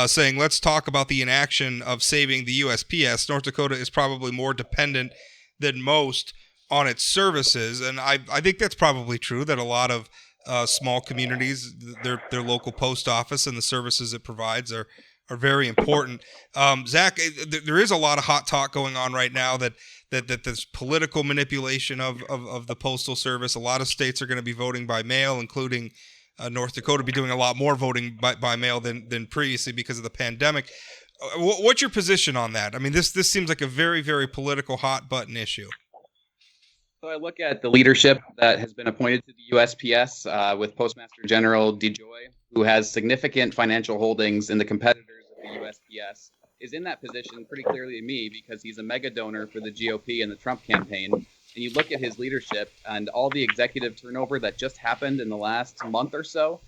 saying, let's talk about the inaction of saving the USPS. North Dakota is probably more dependent than most on its services. And I think that's probably true, that a lot of small communities, their local post office and the services it provides are very important. Zach, there is a lot of hot talk going on right now that there's political manipulation of the Postal Service. A lot of states are going to be voting by mail, including North Dakota be doing a lot more voting by mail than previously because of the pandemic. What's your position on that? I mean, this seems like a very, very political hot button issue. So I look at the leadership that has been appointed to the USPS with Postmaster General DeJoy, who has significant financial holdings in the competitors of the USPS, is in that position pretty clearly to me because he's a mega donor for the GOP and the Trump campaign. And you look at his leadership and all the executive turnover that just happened in the last month or so,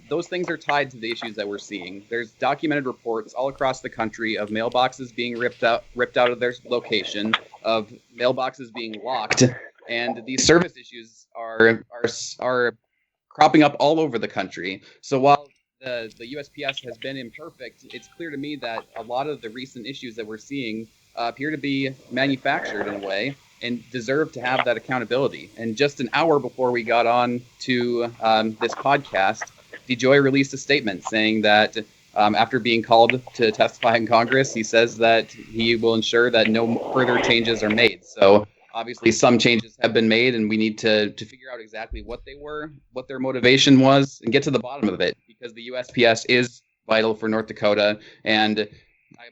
those things are tied to the issues that we're seeing. There's documented reports all across the country of mailboxes being ripped out of their location, of mailboxes being locked, and these service issues are cropping up all over the country. So while the USPS has been imperfect, it's clear to me that a lot of the recent issues that we're seeing appear to be manufactured in a way and deserve to have that accountability. And just an hour before we got on to this podcast, DeJoy released a statement saying that after being called to testify in Congress, he says that he will ensure that no further changes are made. So obviously some changes have been made, and we need to figure out exactly what they were, what their motivation was, and get to the bottom of it, because the USPS is vital for North Dakota. And I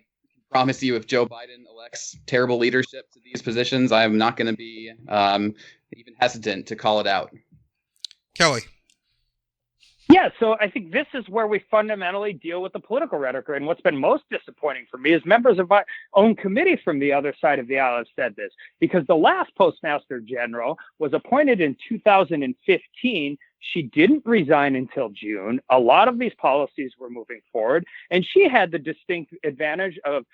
promise you, if Joe Biden elects terrible leadership to these positions, I am not going to be even hesitant to call it out. Kelly. Yeah, so I think this is where we fundamentally deal with the political rhetoric. And what's been most disappointing for me is members of my own committee from the other side of the aisle have said this, because the last Postmaster General was appointed in 2015. She didn't resign until June. A lot of these policies were moving forward, and she had the distinct advantage of,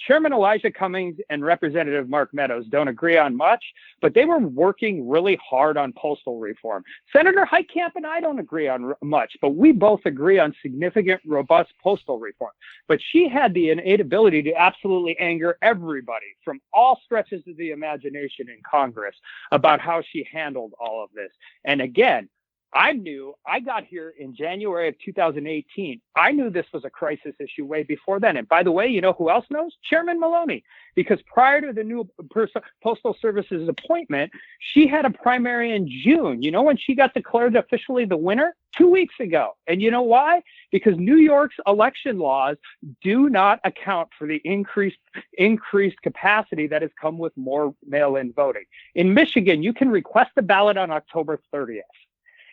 Chairman Elijah Cummings and Representative Mark Meadows don't agree on much, but they were working really hard on postal reform. Senator Heitkamp and I don't agree on much, but we both agree on significant, robust postal reform. But she had the innate ability to absolutely anger everybody from all stretches of the imagination in Congress about how she handled all of this. And again, I got here in January of 2018. I knew this was a crisis issue way before then. And by the way, you know who else knows? Chairman Maloney, because prior to the new Postal Service's appointment, she had a primary in June. You know when she got declared officially the winner? 2 weeks ago. And you know why? Because New York's election laws do not account for the increased capacity that has come with more mail-in voting. In Michigan, you can request a ballot on October 30th.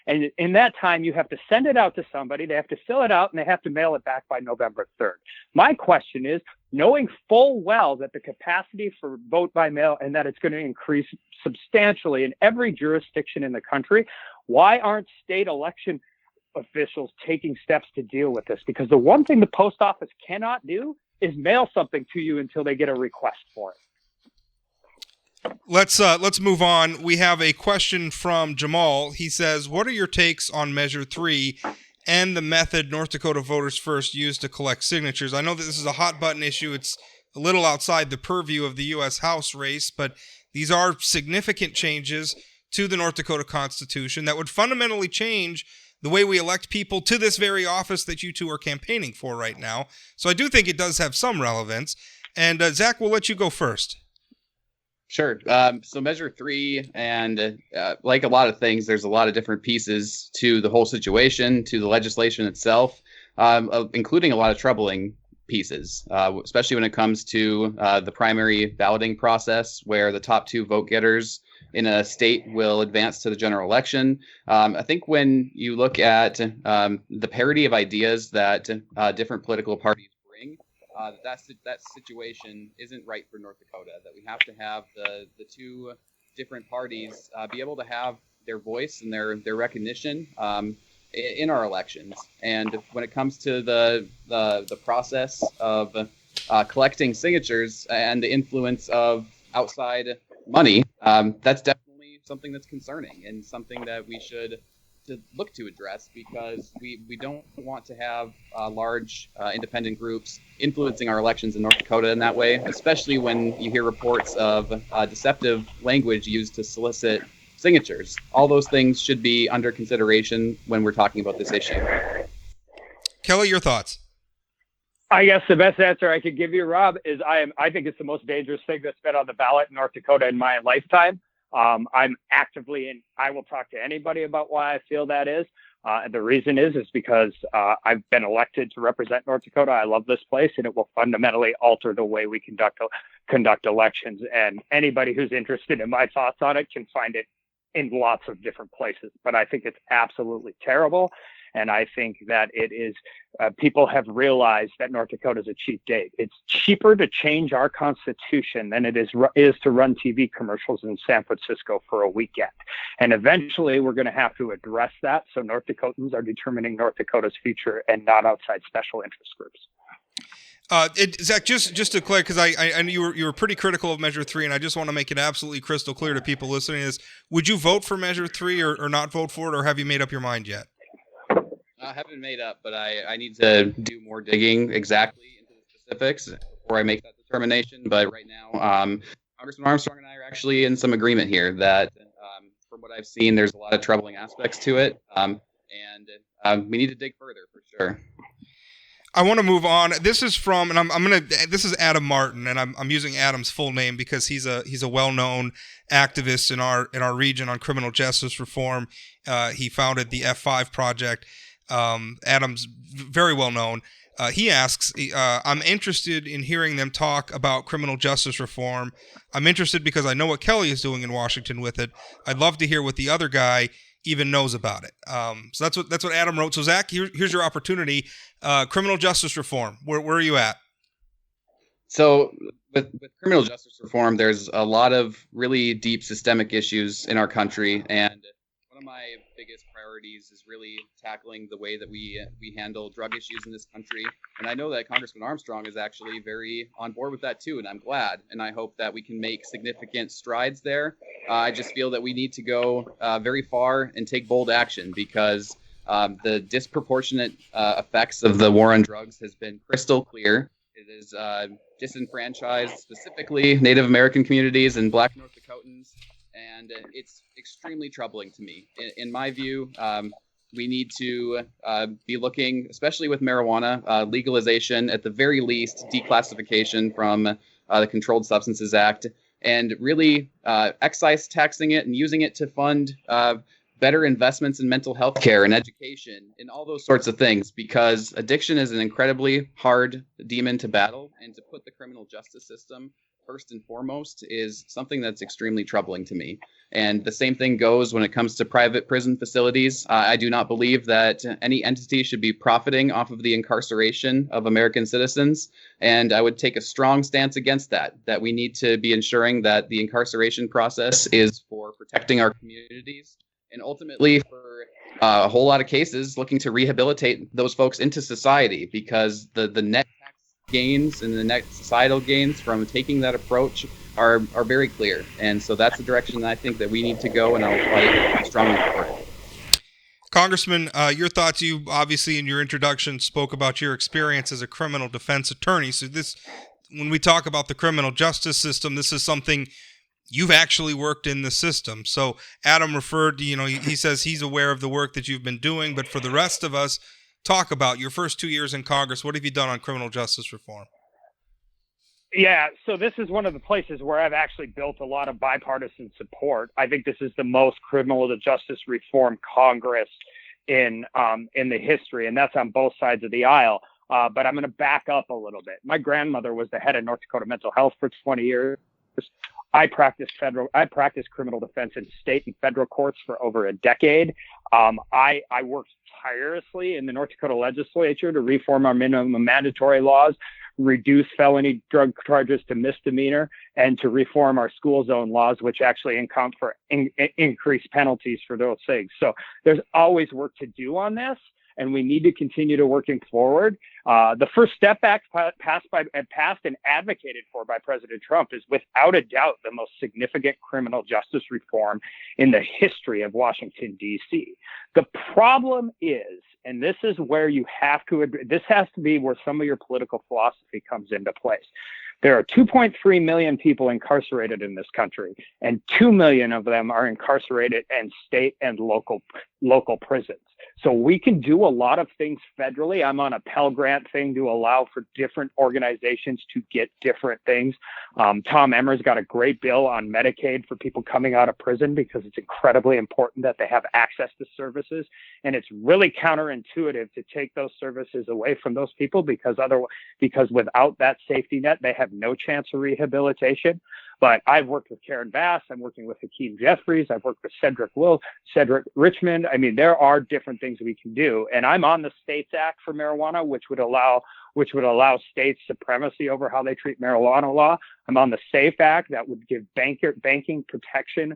And in that time, you have to send it out to somebody, they have to fill it out, and they have to mail it back by November 3rd. My question is, knowing full well that the capacity for vote by mail and that it's going to increase substantially in every jurisdiction in the country, why aren't state election officials taking steps to deal with this? Because the one thing the post office cannot do is mail something to you until they get a request for it. Let's move on. We have a question from Jamal. He says, what are your takes on Measure 3 and the method North Dakota Voters First used to collect signatures? I know that this is a hot button issue. It's a little outside the purview of the U.S.House race, but these are significant changes to the North Dakota Constitution that would fundamentally change the way we elect people to this very office that you two are campaigning for right now. So I do think it does have some relevance. And Zach, we'll let you go first. Sure. So Measure 3, and like a lot of things, there's a lot of different pieces to the whole situation, to the legislation itself, including a lot of troubling pieces, especially when it comes to the primary balloting process, where the top two vote getters in a state will advance to the general election. I think when you look at the parity of ideas that different political parties bring, that situation isn't right for North Dakota, that we have to have the two different parties be able to have their voice and their recognition in our elections. And when it comes to the process of collecting signatures and the influence of outside money, that's definitely something that's concerning and something that we should look to address, because we don't want to have large independent groups influencing our elections in North Dakota in that way, especially when you hear reports of deceptive language used to solicit signatures. All those things should be under consideration when we're talking about this issue. Kelly, your thoughts? I guess the best answer I could give you, Rob, is I think it's the most dangerous thing that's been on the ballot in North Dakota in my lifetime. I'm actively in. I will talk to anybody about why I feel that is. The reason is because I've been elected to represent North Dakota. I love this place, and it will fundamentally alter the way we conduct elections. And anybody who's interested in my thoughts on it can find it in lots of different places. But I think it's absolutely terrible. And I think that it is, people have realized that North Dakota is a cheap date. It's cheaper to change our Constitution than it is to run TV commercials in San Francisco for a weekend. And eventually we're going to have to address that, so North Dakotans are determining North Dakota's future and not outside special interest groups. Zach, just to clear, because I knew you were pretty critical of Measure 3, and I just want to make it absolutely crystal clear to people listening to this. Would you vote for Measure 3 or not vote for it, or have you made up your mind yet? I haven't made up, but I need to do more digging exactly into the specifics before I make that determination. But right now, Congressman Armstrong and I are actually in some agreement here that, from what I've seen, there's a lot of troubling aspects to it, and we need to dig further for sure. I want to move on. This is from, and this is Adam Martin, and I'm using Adam's full name because he's a well-known activist in our region on criminal justice reform. He founded the F5 Project. Adam's very well known. He asks, I'm interested in hearing them talk about criminal justice reform. I'm interested because I know what Kelly is doing in Washington with it. I'd love to hear what the other guy even knows about it. So that's what Adam wrote. So Zach, here's your opportunity. Criminal justice reform. Where are you at? So with criminal justice reform, there's a lot of really deep systemic issues in our country, and one of my biggest priorities is really tackling the way that we handle drug issues in this country. And I know that Congressman Armstrong is actually very on board with that too, and I'm glad. And I hope that we can make significant strides there. I just feel that we need to go very far and take bold action because the disproportionate effects of the war on drugs has been crystal clear. It is disenfranchised specifically Native American communities and Black North Dakotans. And it's extremely troubling to me. In my view, we need to be looking, especially with marijuana, legalization, at the very least, declassification from the Controlled Substances Act, and really excise taxing it and using it to fund better investments in mental health care and education and all those sorts of things, because addiction is an incredibly hard demon to battle, and to put the criminal justice system first and foremost is something that's extremely troubling to me. And the same thing goes when it comes to private prison facilities. I do not believe that any entity should be profiting off of the incarceration of American citizens. And I would take a strong stance against that we need to be ensuring that the incarceration process is for protecting our communities and ultimately for a whole lot of cases looking to rehabilitate those folks into society, because the net gains and the net societal gains from taking that approach are very clear. And so that's the direction I think that we need to go, and I'll fight strongly for it. Congressman, your thoughts. You obviously in your introduction spoke about your experience as a criminal defense attorney. So this, when we talk about the criminal justice system, this is something you've actually worked in the system. So Adam referred to, he says he's aware of the work that you've been doing, but for the rest of us, talk about your first 2 years in Congress. What have you done on criminal justice reform? Yeah, so this is one of the places where I've actually built a lot of bipartisan support. I think this is the most criminal justice reform Congress in the history, and that's on both sides of the aisle. But I'm going to back up a little bit. My grandmother was the head of North Dakota Mental Health for 20 years. I practiced criminal defense in state and federal courts for over a decade. I worked tirelessly in the North Dakota legislature to reform our minimum and mandatory laws, reduce felony drug charges to misdemeanor, and to reform our school zone laws, which actually account for increased penalties for those things. So there's always work to do on this, and we need to continue to working forward. The First Step Act passed and advocated for by President Trump is without a doubt the most significant criminal justice reform in the history of Washington, D.C. The problem is, and this is where you have to agree, this has to be where some of your political philosophy comes into place. There are 2.3 million people incarcerated in this country, and 2 million of them are incarcerated in state and local prisons. So we can do a lot of things federally. I'm on a Pell Grant thing to allow for different organizations to get different things. Tom Emmer's got a great bill on Medicaid for people coming out of prison, because it's incredibly important that they have access to services. And it's really counterintuitive to take those services away from those people, because without that safety net, they have no chance of rehabilitation. But I've worked with Karen Bass. I'm working with Hakeem Jeffries. I've worked with Cedric Richmond. I mean, there are different things we can do. And I'm on the States Act for marijuana, which would allow states supremacy over how they treat marijuana law. I'm on the SAFE Act that would give banking protection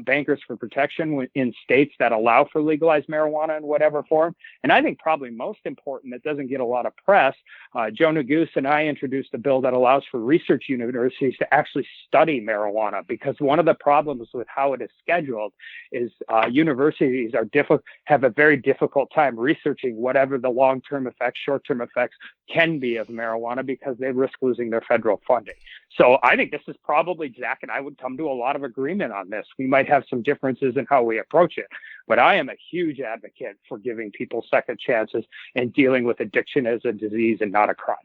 bankers for protection in states that allow for legalized marijuana in whatever form. And I think probably most important, that doesn't get a lot of press, Joe Neguse and I introduced a bill that allows for research universities to actually study marijuana, because one of the problems with how it is scheduled is universities have a very difficult time researching whatever the long-term effects, short-term effects can be of marijuana, because they risk losing their federal funding. So I think this is probably, Zach and I would come to a lot of agreement on this. We might have some differences in how we approach it, but I am a huge advocate for giving people second chances and dealing with addiction as a disease and not a crime.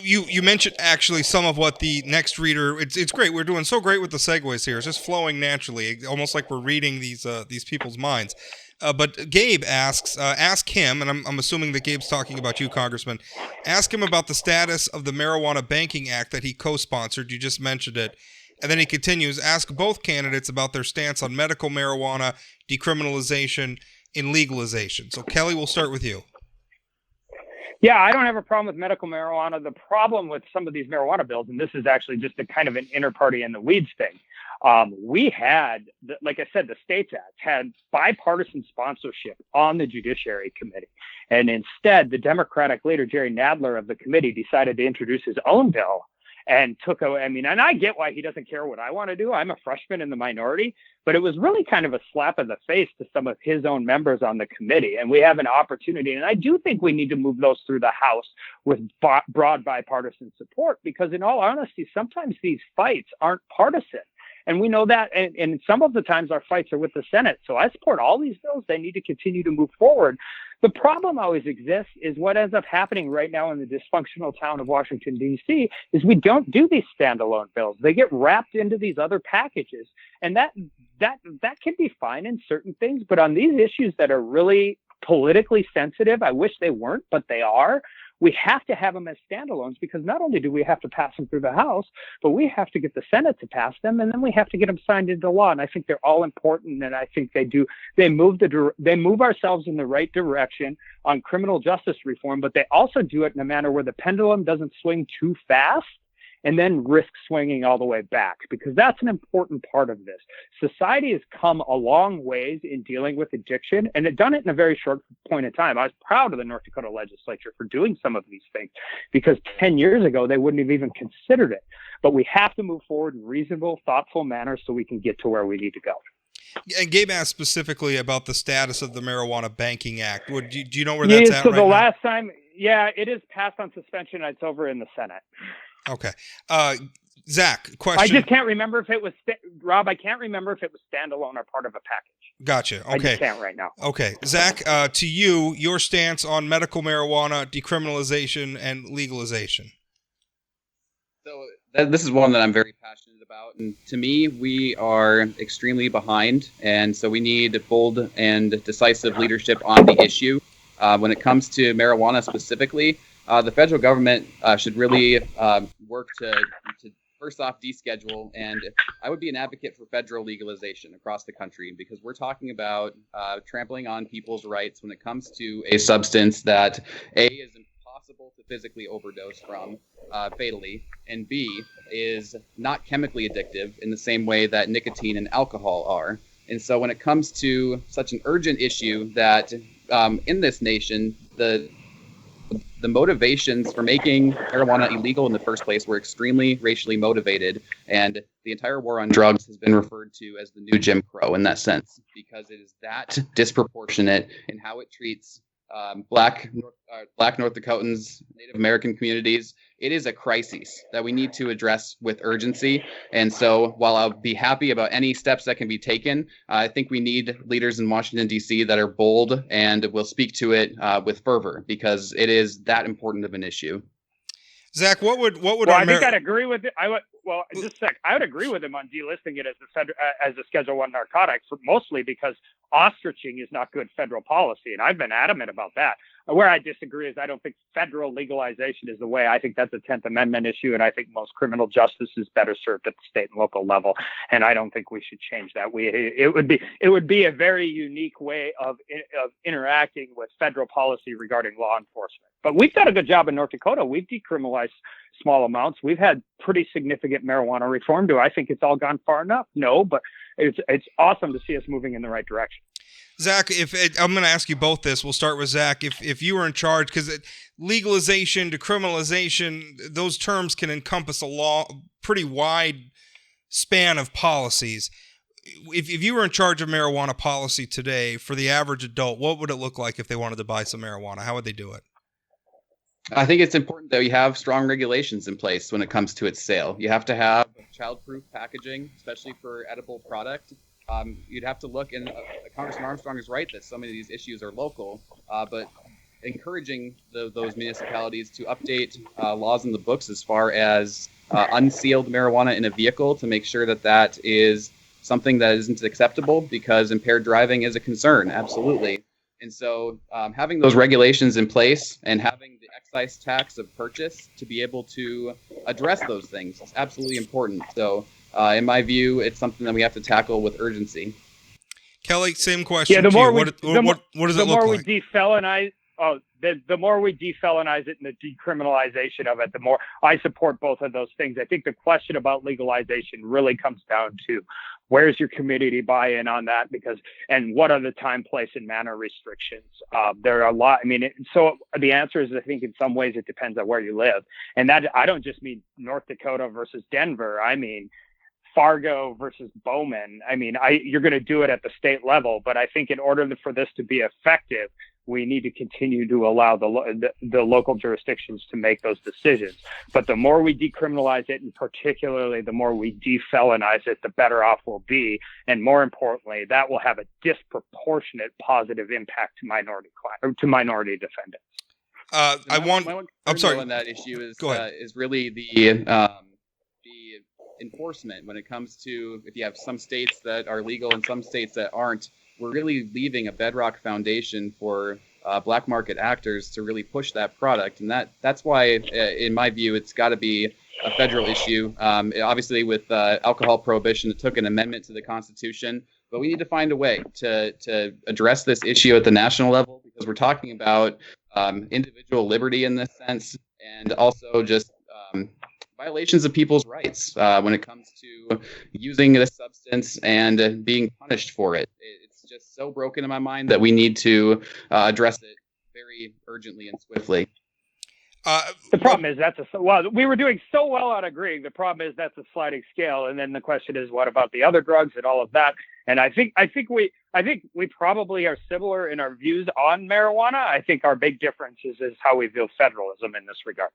You mentioned actually some of what the next reader. It's great. We're doing so great with the segues here. It's just flowing naturally, almost like we're reading these people's minds. But Gabe asks, ask him, and I'm assuming that Gabe's talking about you, Congressman. Ask him about the status of the Marijuana Banking Act that he co-sponsored. You just mentioned it. And then he continues, ask both candidates about their stance on medical marijuana, decriminalization, and legalization. So, Kelly, we'll start with you. Yeah, I don't have a problem with medical marijuana. The problem with some of these marijuana bills, and this is actually just a kind of an inter-party in the weeds thing, we had, like I said, the States Act had bipartisan sponsorship on the Judiciary Committee. And instead, the Democratic leader, Jerry Nadler of the committee, decided to introduce his own bill and and I get why he doesn't care what I want to do. I'm a freshman in the minority, but it was really kind of a slap in the face to some of his own members on the committee. And we have an opportunity. And I do think we need to move those through the House with broad bipartisan support, because in all honesty, sometimes these fights aren't partisan. And we know that, and some of the times our fights are with the Senate. So I support all these bills. They need to continue to move forward. The problem always exists is what ends up happening right now in the dysfunctional town of Washington, D.C., is we don't do these standalone bills. They get wrapped into these other packages. And that can be fine in certain things. But on these issues that are really politically sensitive, I wish they weren't, but they are. We have to have them as standalones, because not only do we have to pass them through the House, but we have to get the Senate to pass them, and then we have to get them signed into law. And I think they're all important, and I think they do. They move ourselves in the right direction on criminal justice reform, but they also do it in a manner where the pendulum doesn't swing too fast and then risk swinging all the way back, because that's an important part of this. Society has come a long ways in dealing with addiction, and it done it in a very short point of time. I was proud of the North Dakota legislature for doing some of these things, because 10 years ago, they wouldn't have even considered it. But we have to move forward in reasonable, thoughtful manner so we can get to where we need to go. And Gabe asked specifically about the status of the Marijuana Banking Act. Do you know where that's at so right the now? last time, it is passed on suspension. It's over in the Senate. Okay. Zach, question. I just can't remember if it was, Rob, I can't remember if it was standalone or part of a package. Gotcha. Okay. I just can't right now. Okay. Zach, to you, your stance on medical marijuana, decriminalization, and legalization. So this is one that I'm very passionate about. And to me, we are extremely behind. And so we need bold and decisive leadership on the issue. When it comes to marijuana specifically, the federal government should really work to first off deschedule, and I would be an advocate for federal legalization across the country, because we're talking about trampling on people's rights when it comes to a substance that A, is impossible to physically overdose from fatally, and B, is not chemically addictive in the same way that nicotine and alcohol are. And so when it comes to such an urgent issue that in this nation, the motivations for making marijuana illegal in the first place were extremely racially motivated, and the entire war on drugs has been referred to as the new Jim Crow in that sense, because it is that disproportionate in how it treats Black North Dakotans, Native American communities. It is a crisis that we need to address with urgency. And so while I'll be happy about any steps that can be taken, I think we need leaders in Washington, D.C. that are bold and will speak to it with fervor, because it is that important of an issue. Zach, what would I think I'd agree with it. Just a sec. I would agree with him on delisting it as a Schedule I narcotic, mostly because ostriching is not good federal policy, and I've been adamant about that. Where I disagree is I don't think federal legalization is the way. I think that's a 10th Amendment issue, and I think most criminal justice is better served at the state and local level, and I don't think we should change that. It would be a very unique way of interacting with federal policy regarding law enforcement. But we've done a good job in North Dakota. We've decriminalized small amounts. We've had pretty significant marijuana reform. Do I think it's all gone far enough? No, but it's awesome to see us moving in the right direction. Zach, I'm going to ask you both this. We'll start with Zach. If you were in charge, because legalization, decriminalization, those terms can encompass a pretty wide span of policies. If you were in charge of marijuana policy today for the average adult, what would it look like if they wanted to buy some marijuana? How would they do it? I think it's important that we have strong regulations in place when it comes to its sale. You have to have child-proof packaging, especially for edible product. You'd have to look, and Congressman Armstrong is right that some of these issues are local, but encouraging those municipalities to update laws in the books as far as unsealed marijuana in a vehicle to make sure that is something that isn't acceptable, because impaired driving is a concern, absolutely. And so having those regulations in place and having the excise tax of purchase to be able to address those things is absolutely important. So in my view, it's something that we have to tackle with urgency. Kelly, same question. Yeah, the more we, what does it look like? The more we defelonize it and the decriminalization of it, the more I support both of those things. I think the question about legalization really comes down to where's your community buy-in on that, and what are the time, place, and manner restrictions? There are a lot. So the answer is, I think in some ways it depends on where you live, and that I don't just mean North Dakota versus Denver. I mean Fargo versus Bowman. You're going to do it at the state level, but I think in order for this to be effective, we need to continue to allow the local jurisdictions to make those decisions. But the more we decriminalize it, and particularly the more we defelonize it, the better off we'll be. And more importantly, that will have a disproportionate positive impact to minority defendants. I'm sorry. On that issue is really the enforcement when it comes to, if you have some states that are legal and some states that aren't, we're really leaving a bedrock foundation for black market actors to really push that product. And that's why, in my view, it's got to be a federal issue. Obviously, with alcohol prohibition, it took an amendment to the Constitution, but we need to find a way to address this issue at the national level, because we're talking about individual liberty in this sense, and also just violations of people's rights when it comes to using this substance and being punished for it. It's just so broken in my mind that we need to address it very urgently and swiftly. The problem is we were doing so well on agreeing. The problem is that's a sliding scale, and then the question is, what about the other drugs and all of that? And I think we probably are similar in our views on marijuana. I think our big difference is how we view federalism in this regard.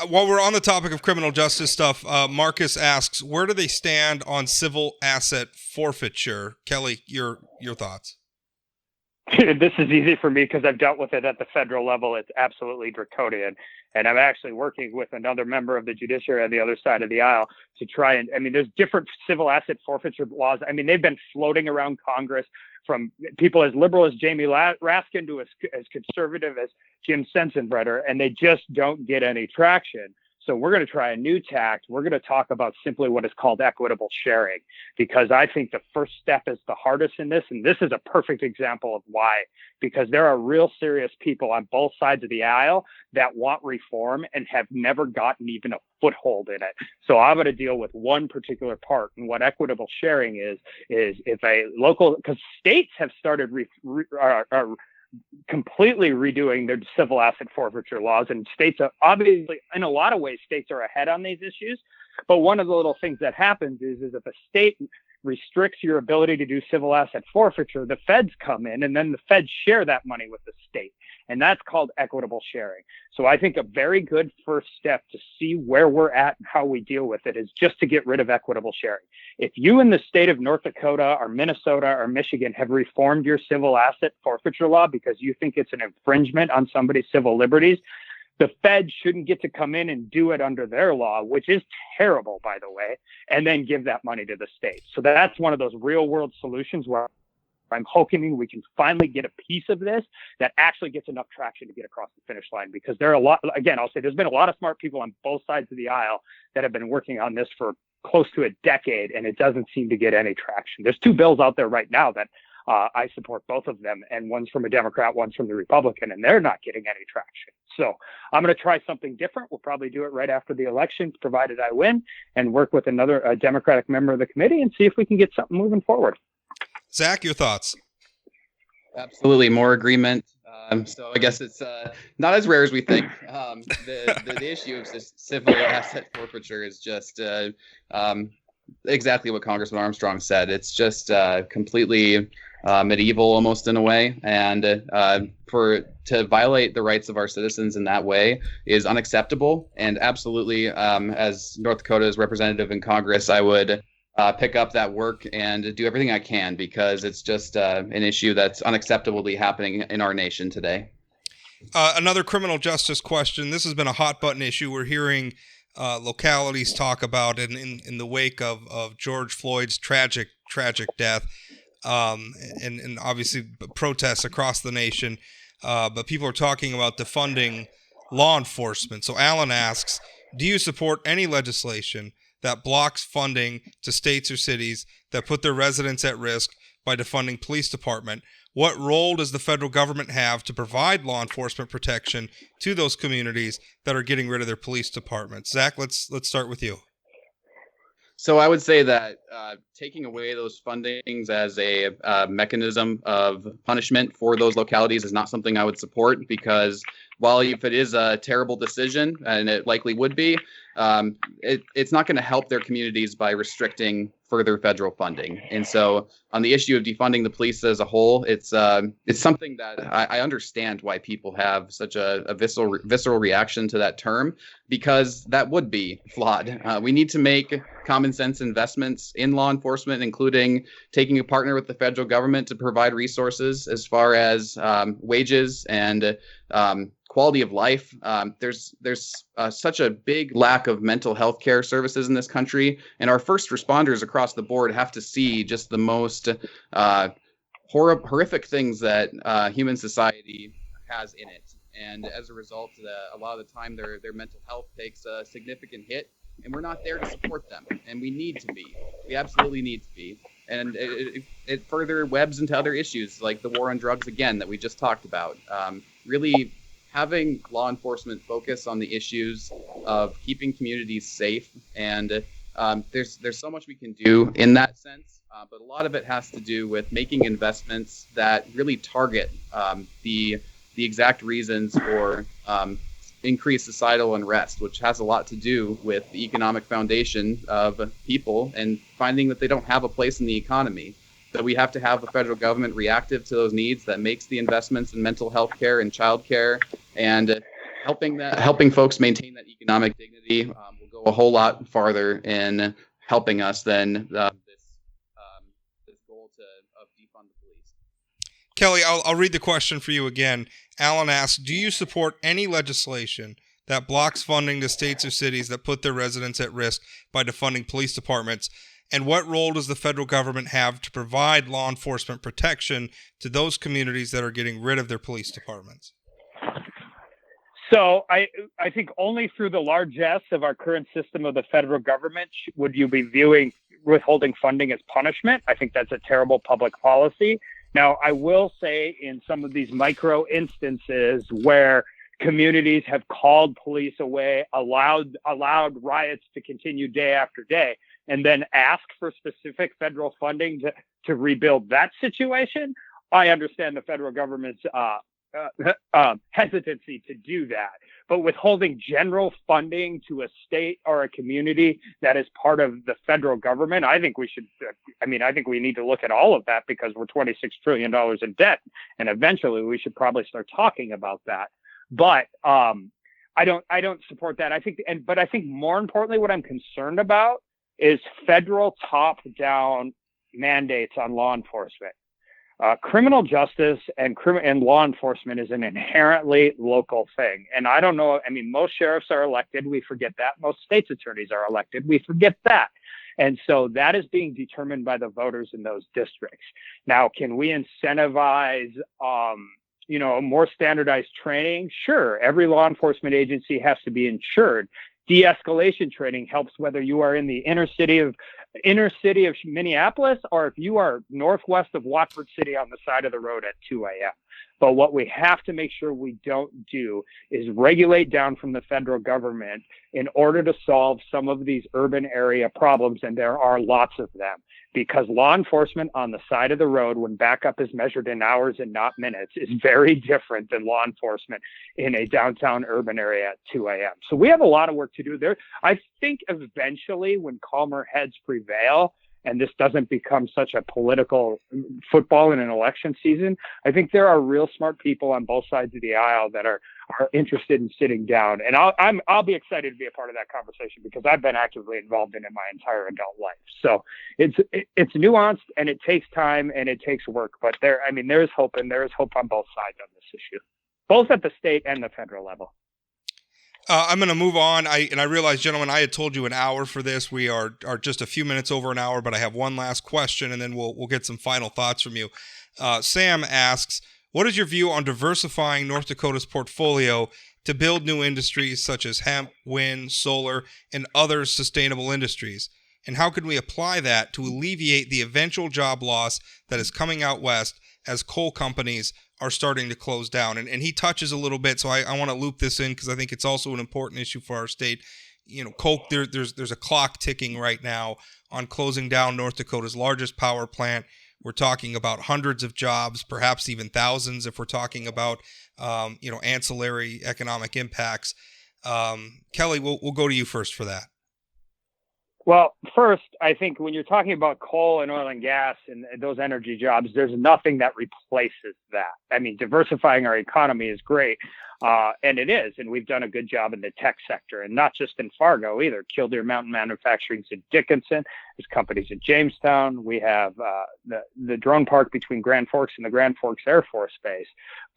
While we're on the topic of criminal justice stuff, Marcus asks, where do they stand on civil asset forfeiture? Kelly, your thoughts? This is easy for me because I've dealt with it at the federal level. It's absolutely draconian. And I'm actually working with another member of the judiciary on the other side of the aisle to try there's different civil asset forfeiture laws. They've been floating around Congress, from people as liberal as Jamie Raskin to as conservative as Jim Sensenbrenner, and they just don't get any traction. So we're going to try a new tact. We're going to talk about simply what is called equitable sharing, because I think the first step is the hardest in this. And this is a perfect example of why, because there are real serious people on both sides of the aisle that want reform and have never gotten even a foothold in it. So I'm going to deal with one particular part. And what equitable sharing is if a local, because states have started completely redoing their civil asset forfeiture laws, and states are obviously, in a lot of ways, states are ahead on these issues. But one of the little things that happens is if a state restricts your ability to do civil asset forfeiture, the feds come in, and then the feds share that money with the state. And that's called equitable sharing. So I think a very good first step to see where we're at and how we deal with it is just to get rid of equitable sharing. If you in the state of North Dakota or Minnesota or Michigan have reformed your civil asset forfeiture law because you think it's an infringement on somebody's civil liberties, the Fed shouldn't get to come in and do it under their law, which is terrible, by the way, and then give that money to the state. So that's one of those real world solutions where I'm hoping we can finally get a piece of this that actually gets enough traction to get across the finish line, because there are a lot, again, I'll say there's been a lot of smart people on both sides of the aisle that have been working on this for close to a decade, and it doesn't seem to get any traction. There's two bills out there right now that I support both of them, and one's from a Democrat, one's from the Republican, and they're not getting any traction. So I'm going to try something different. We'll probably do it right after the election, provided I win, and work with another Democratic member of the committee and see if we can get something moving forward. Zach, your thoughts? Absolutely, more agreement. So I guess it's not as rare as we think. The issue of this civil asset forfeiture is just exactly what Congressman Armstrong said. It's just completely medieval, almost in a way, and to violate the rights of our citizens in that way is unacceptable. And absolutely, as North Dakota's representative in Congress, I would pick up that work and do everything I can, because it's just an issue that's unacceptably happening in our nation today. Another criminal justice question. This has been a hot button issue. We're hearing localities talk about it in the wake of George Floyd's tragic death, and obviously protests across the nation. But people are talking about defunding law enforcement. So Alan asks, do you support any legislation that blocks funding to states or cities that put their residents at risk by defunding police department? What role does the federal government have to provide law enforcement protection to those communities that are getting rid of their police departments? Zach, let's start with you. So I would say that taking away those fundings as a mechanism of punishment for those localities is not something I would support, because while if it is a terrible decision, and it likely would be, it's not going to help their communities by restricting further federal funding. And so on the issue of defunding the police as a whole, it's something that I understand why people have such a visceral reaction to that term, because that would be flawed. We need to make common sense investments in law enforcement, including taking a partner with the federal government to provide resources as far as wages and quality of life. There's such a big lack of mental health care services in this country, and our first responders across the board have to see just the most horrific things that human society has in it. And as a result, a lot of the time their mental health takes a significant hit, and we're not there to support them. And we need to be. We absolutely need to be. And it further webs into other issues like the war on drugs, again, that we just talked about. Really having law enforcement focus on the issues of keeping communities safe, and there's so much we can do in that sense, but a lot of it has to do with making investments that really target the exact reasons for increased societal unrest, which has a lot to do with the economic foundation of people and finding that they don't have a place in the economy. That we have to have a federal government reactive to those needs that makes the investments in mental health care and child care, and helping folks maintain that economic dignity will go a whole lot farther in helping us than this goal of defund the police. Kelly, I'll read the question for you again. Alan asks, do you support any legislation that blocks funding to states or cities that put their residents at risk by defunding police departments? And what role does the federal government have to provide law enforcement protection to those communities that are getting rid of their police departments? So I think only through the largesse of our current system of the federal government would you be viewing withholding funding as punishment. I think that's a terrible public policy. Now, I will say in some of these micro instances where communities have called police away, allowed riots to continue day after day, and then ask for specific federal funding to rebuild that situation, I understand the federal government's hesitancy to do that. But withholding general funding to a state or a community that is part of the federal government, I think we should. I think we need to look at all of that, because we're $26 trillion in debt, and eventually we should probably start talking about that. But I don't support that. I think more importantly, what I'm concerned about is federal top-down mandates on law enforcement. Criminal justice and law enforcement is an inherently local thing. And I don't know, most sheriffs are elected. We forget that. Most state's attorneys are elected. We forget that. And so that is being determined by the voters in those districts. Now, can we incentivize, more standardized training? Sure. Every law enforcement agency has to be insured. De-escalation training helps whether you are in the inner city of inner city of Minneapolis, or if you are northwest of Watford City on the side of the road at 2 a.m. But what we have to make sure we don't do is regulate down from the federal government in order to solve some of these urban area problems, and there are lots of them. Because law enforcement on the side of the road, when backup is measured in hours and not minutes, is very different than law enforcement in a downtown urban area at 2 a.m. So we have a lot of work to do there. I think eventually, when calmer heads prevail, and this doesn't become such a political football in an election season, I think there are real smart people on both sides of the aisle that are interested in sitting down. And I'll be excited to be a part of that conversation, because I've been actively involved in it my entire adult life. So it's nuanced, and it takes time, and it takes work. But there's hope, and there is hope on both sides on this issue, both at the state and the federal level. I'm going to move on. I realize, gentlemen, I had told you an hour for this. We are just a few minutes over an hour, but I have one last question, and then we'll get some final thoughts from you. Sam asks, what is your view on diversifying North Dakota's portfolio to build new industries such as hemp, wind, solar, and other sustainable industries? And how can we apply that to alleviate the eventual job loss that is coming out west as coal companies are starting to close down? And he touches a little bit, so I want to loop this in because I think it's also an important issue for our state. Coal, there's a clock ticking right now on closing down North Dakota's largest power plant. We're talking about hundreds of jobs, perhaps even thousands if we're talking about ancillary economic impacts. Kelly, we'll go to you first for that. Well, first, I think when you're talking about coal and oil and gas and those energy jobs, there's nothing that replaces that. I mean, diversifying our economy is great, and it is, and we've done a good job in the tech sector, and not just in Fargo either. Killdeer Mountain Manufacturing's in Dickinson. There's companies in Jamestown. We have the drone park between Grand Forks and the Grand Forks Air Force Base.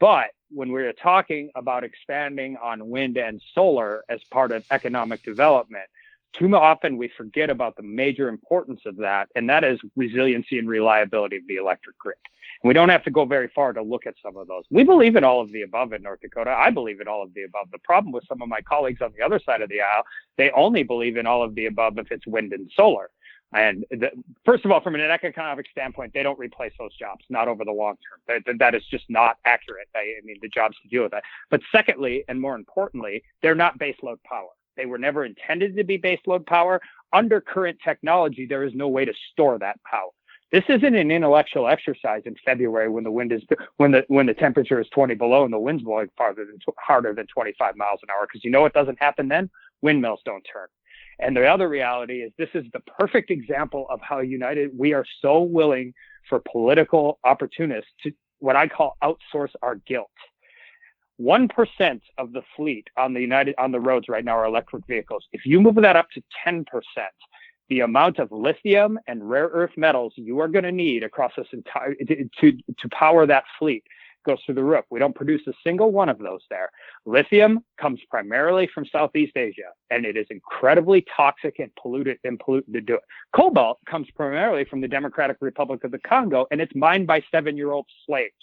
But when we're talking about expanding on wind and solar as part of economic development, too often we forget about the major importance of that, and that is resiliency and reliability of the electric grid. And we don't have to go very far to look at some of those. We believe in all of the above in North Dakota. I believe in all of the above. The problem with some of my colleagues on the other side of the aisle, they only believe in all of the above if it's wind and solar. And first of all, from an economic standpoint, they don't replace those jobs, not over the long term. That is just not accurate. The jobs to deal with that. But secondly, and more importantly, they're not baseload power. They were never intended to be baseload power. Under current technology, there is no way to store that power. This isn't an intellectual exercise in February when the temperature is 20 below and the wind's blowing harder than 25 miles an hour. Because you know what doesn't happen then? Windmills don't turn. And the other reality is this is the perfect example of how united we are so willing for political opportunists to what I call outsource our guilt. 1% of the fleet on the roads right now are electric vehicles. If you move that up to 10%, the amount of lithium and rare earth metals you are going to need across this entire to power that fleet goes through the roof. We don't produce a single one of those there. Lithium comes primarily from Southeast Asia, and it is incredibly toxic and polluted to do it. Cobalt comes primarily from the Democratic Republic of the Congo, and it's mined by 7-year-old slaves.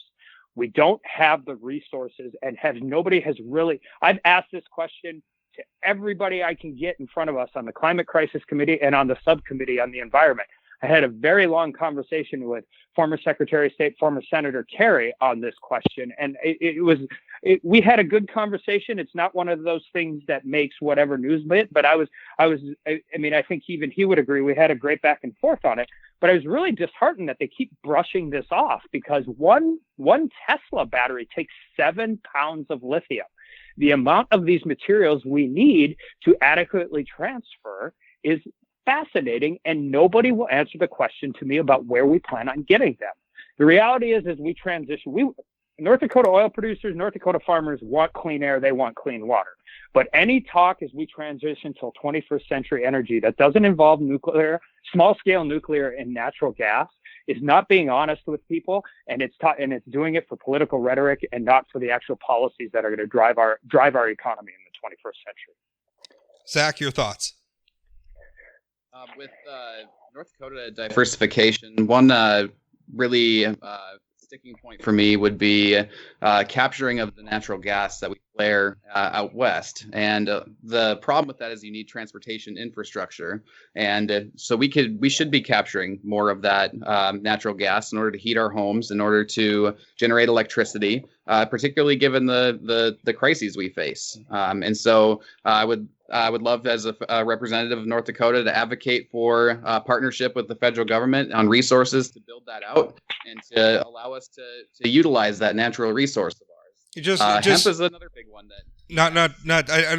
We don't have the resources, and nobody has really. I've asked this question to everybody I can get in front of us on the Climate Crisis Committee and on the subcommittee on the environment. I had a very long conversation with former Secretary of State, former Senator Kerry on this question, and we had a good conversation. It's not one of those things that makes whatever news bit, but I think even he would agree. We had a great back and forth on it. But I was really disheartened that they keep brushing this off because one Tesla battery takes 7 pounds of lithium. The amount of these materials we need to adequately transfer is fascinating, and nobody will answer the question to me about where we plan on getting them. The reality is, as we transition, North Dakota oil producers, North Dakota farmers want clean air, they want clean water. But any talk as we transition to 21st century energy that doesn't involve nuclear, small-scale nuclear and natural gas is not being honest with people, and it's doing it for political rhetoric and not for the actual policies that are going to drive our economy in the 21st century. Zach, your thoughts? With North Dakota diversification, one really sticking point for me would be capturing of the natural gas that we flare out west. And the problem with that is you need transportation infrastructure. And so we should be capturing more of that natural gas in order to heat our homes, in order to generate electricity, particularly given the crises we face. And so I would love, as a representative of North Dakota, to advocate for partnership with the federal government on resources to build that out and to allow us to utilize that natural resource of ours. Hemp is another big one that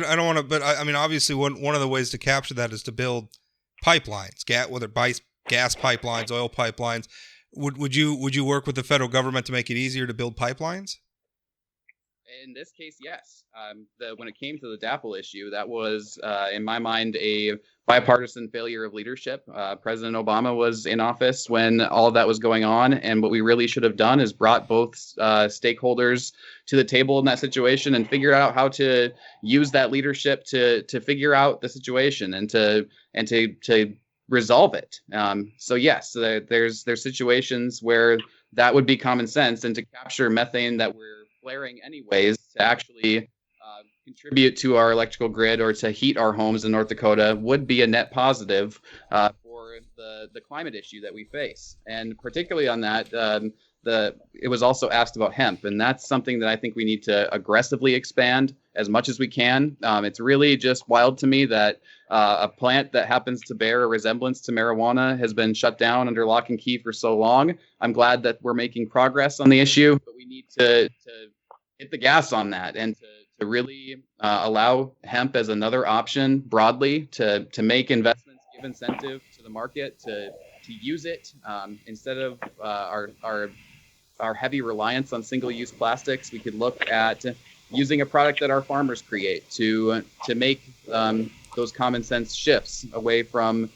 I don't want to, but I mean, obviously one of the ways to capture that is to build pipelines, whether gas pipelines, oil pipelines. Would you work with the federal government to make it easier to build pipelines? In this case, yes. When it came to the DAPL issue, that was, in my mind, a bipartisan failure of leadership. President Obama was in office when all of that was going on, and what we really should have done is brought both stakeholders to the table in that situation and figured out how to use that leadership to figure out the situation and to resolve it. So yes, there's situations where that would be common sense, and to capture methane that we're flaring anyways to actually contribute to our electrical grid or to heat our homes in North Dakota would be a net positive for the climate issue that we face. And particularly on that, it was also asked about hemp, and that's something that I think we need to aggressively expand as much as we can. It's really just wild to me that a plant that happens to bear a resemblance to marijuana has been shut down under lock and key for so long. I'm glad that we're making progress on the issue, but we need to hit the gas on that and to really allow hemp as another option broadly to make investments, give incentive to the market to use it instead of our heavy reliance on single-use plastics. We could look at using a product that our farmers create to make those common sense shifts away from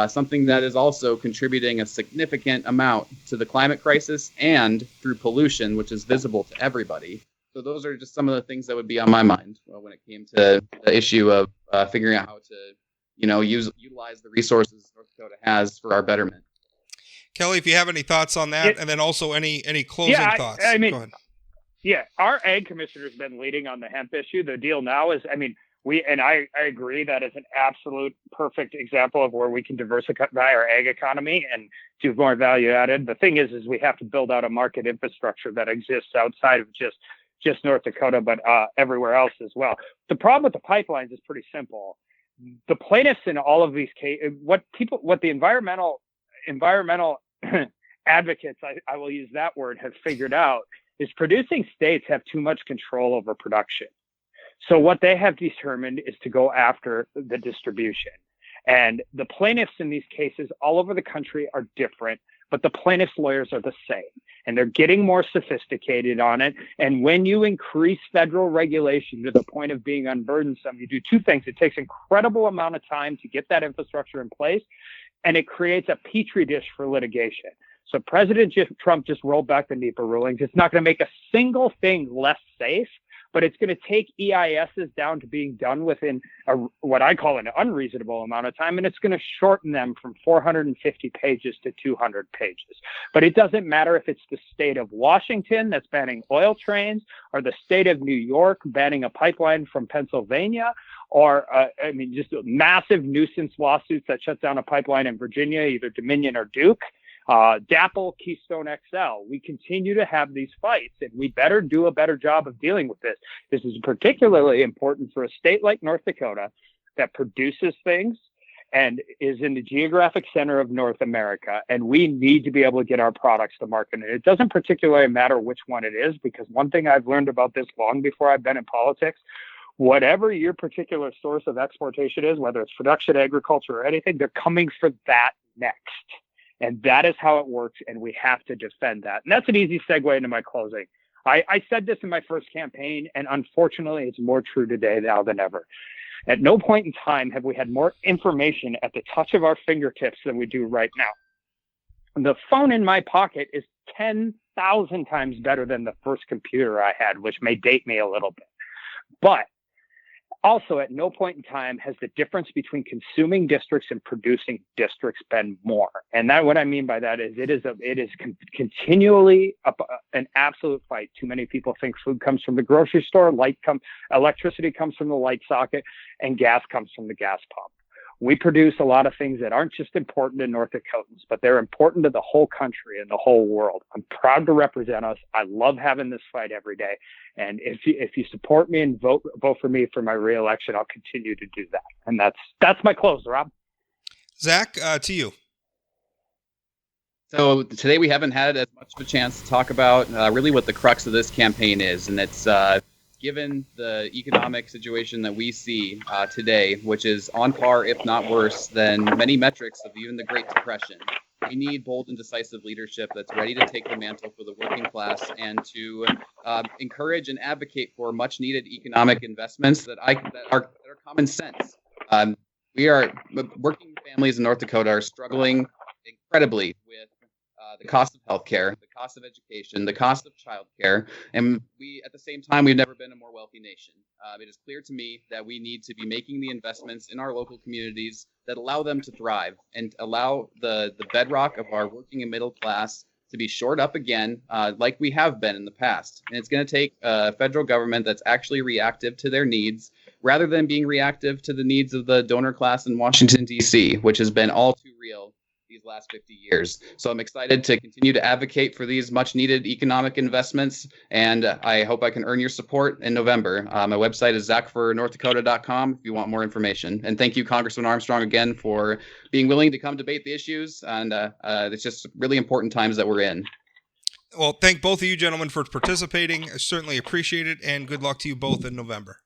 something that is also contributing a significant amount to the climate crisis and through pollution, which is visible to everybody. So those are just some of the things that would be on my mind when it came to the issue of figuring out how to, utilize the resources North Dakota has for our betterment. Kelly, if you have any thoughts on that, and then also any closing thoughts. I mean, go ahead. Yeah, our ag commissioner's been leading on the hemp issue. The deal now is, I agree that is an absolute perfect example of where we can diversify our ag economy and do more value added. The thing is we have to build out a market infrastructure that exists outside of just North Dakota, but everywhere else as well. The problem with the pipelines is pretty simple. The plaintiffs in all of these cases, what the environmental advocates, I will use that word, have figured out is producing states have too much control over production. So what they have determined is to go after the distribution. And the plaintiffs in these cases all over the country are different, but the plaintiffs' lawyers are the same. And they're getting more sophisticated on it. And when you increase federal regulation to the point of being unburdensome, you do two things. It takes incredible amount of time to get that infrastructure in place, and it creates a petri dish for litigation. So President Trump just rolled back the NEPA rulings. It's not going to make a single thing less safe, but it's going to take EISs down to being done within what I call an unreasonable amount of time, and it's going to shorten them from 450 pages to 200 pages. But it doesn't matter if it's the state of Washington that's banning oil trains, or the state of New York banning a pipeline from Pennsylvania, or just massive nuisance lawsuits that shut down a pipeline in Virginia, either Dominion or Duke. DAPL, Keystone XL. We continue to have these fights, and we better do a better job of dealing with this. This is particularly important for a state like North Dakota that produces things and is in the geographic center of North America, and we need to be able to get our products to market. And it doesn't particularly matter which one it is, because one thing I've learned about this long before I've been in politics, whatever your particular source of exportation is, whether it's production, agriculture, or anything, they're coming for that next. And that is how it works, and we have to defend that. And that's an easy segue into my closing. I said this in my first campaign, and unfortunately, it's more true today now than ever. At no point in time have we had more information at the touch of our fingertips than we do right now. The phone in my pocket is 10,000 times better than the first computer I had, which may date me a little bit. But Also, at no point in time has the difference between consuming districts and producing districts been more. And that, what I mean by that is it is continually an absolute fight. Too many people think food comes from the grocery store, electricity comes from the light socket, and gas comes from the gas pump. We produce a lot of things that aren't just important to North Dakotans, but they're important to the whole country and the whole world. I'm proud to represent us. I love having this fight every day. And if you support me and vote for me for my reelection, I'll continue to do that. And that's my close, Rob. Zach, to you. So today we haven't had as much of a chance to talk about really what the crux of this campaign is, and it's given the economic situation that we see today, which is on par, if not worse, than many metrics of even the Great Depression. We need bold and decisive leadership that's ready to take the mantle for the working class and to encourage and advocate for much-needed economic investments that are common sense. Working families in North Dakota are struggling incredibly with the cost of healthcare, the cost of education, the cost of childcare, and at the same time, we've never been a more wealthy nation. It is clear to me that we need to be making the investments in our local communities that allow them to thrive and allow the bedrock of our working and middle class to be shored up again, like we have been in the past. And it's going to take a federal government that's actually reactive to their needs, rather than being reactive to the needs of the donor class in Washington, D.C., which has been all too real these last 50 years. So I'm excited to continue to advocate for these much needed economic investments, and I hope I can earn your support in November. My website is zachfornorthdakota.com if you want more information. And thank you, Congressman Armstrong, again for being willing to come debate the issues, and it's just really important times that we're in. Well, thank both of you gentlemen for participating. I certainly appreciate it, and good luck to you both in November.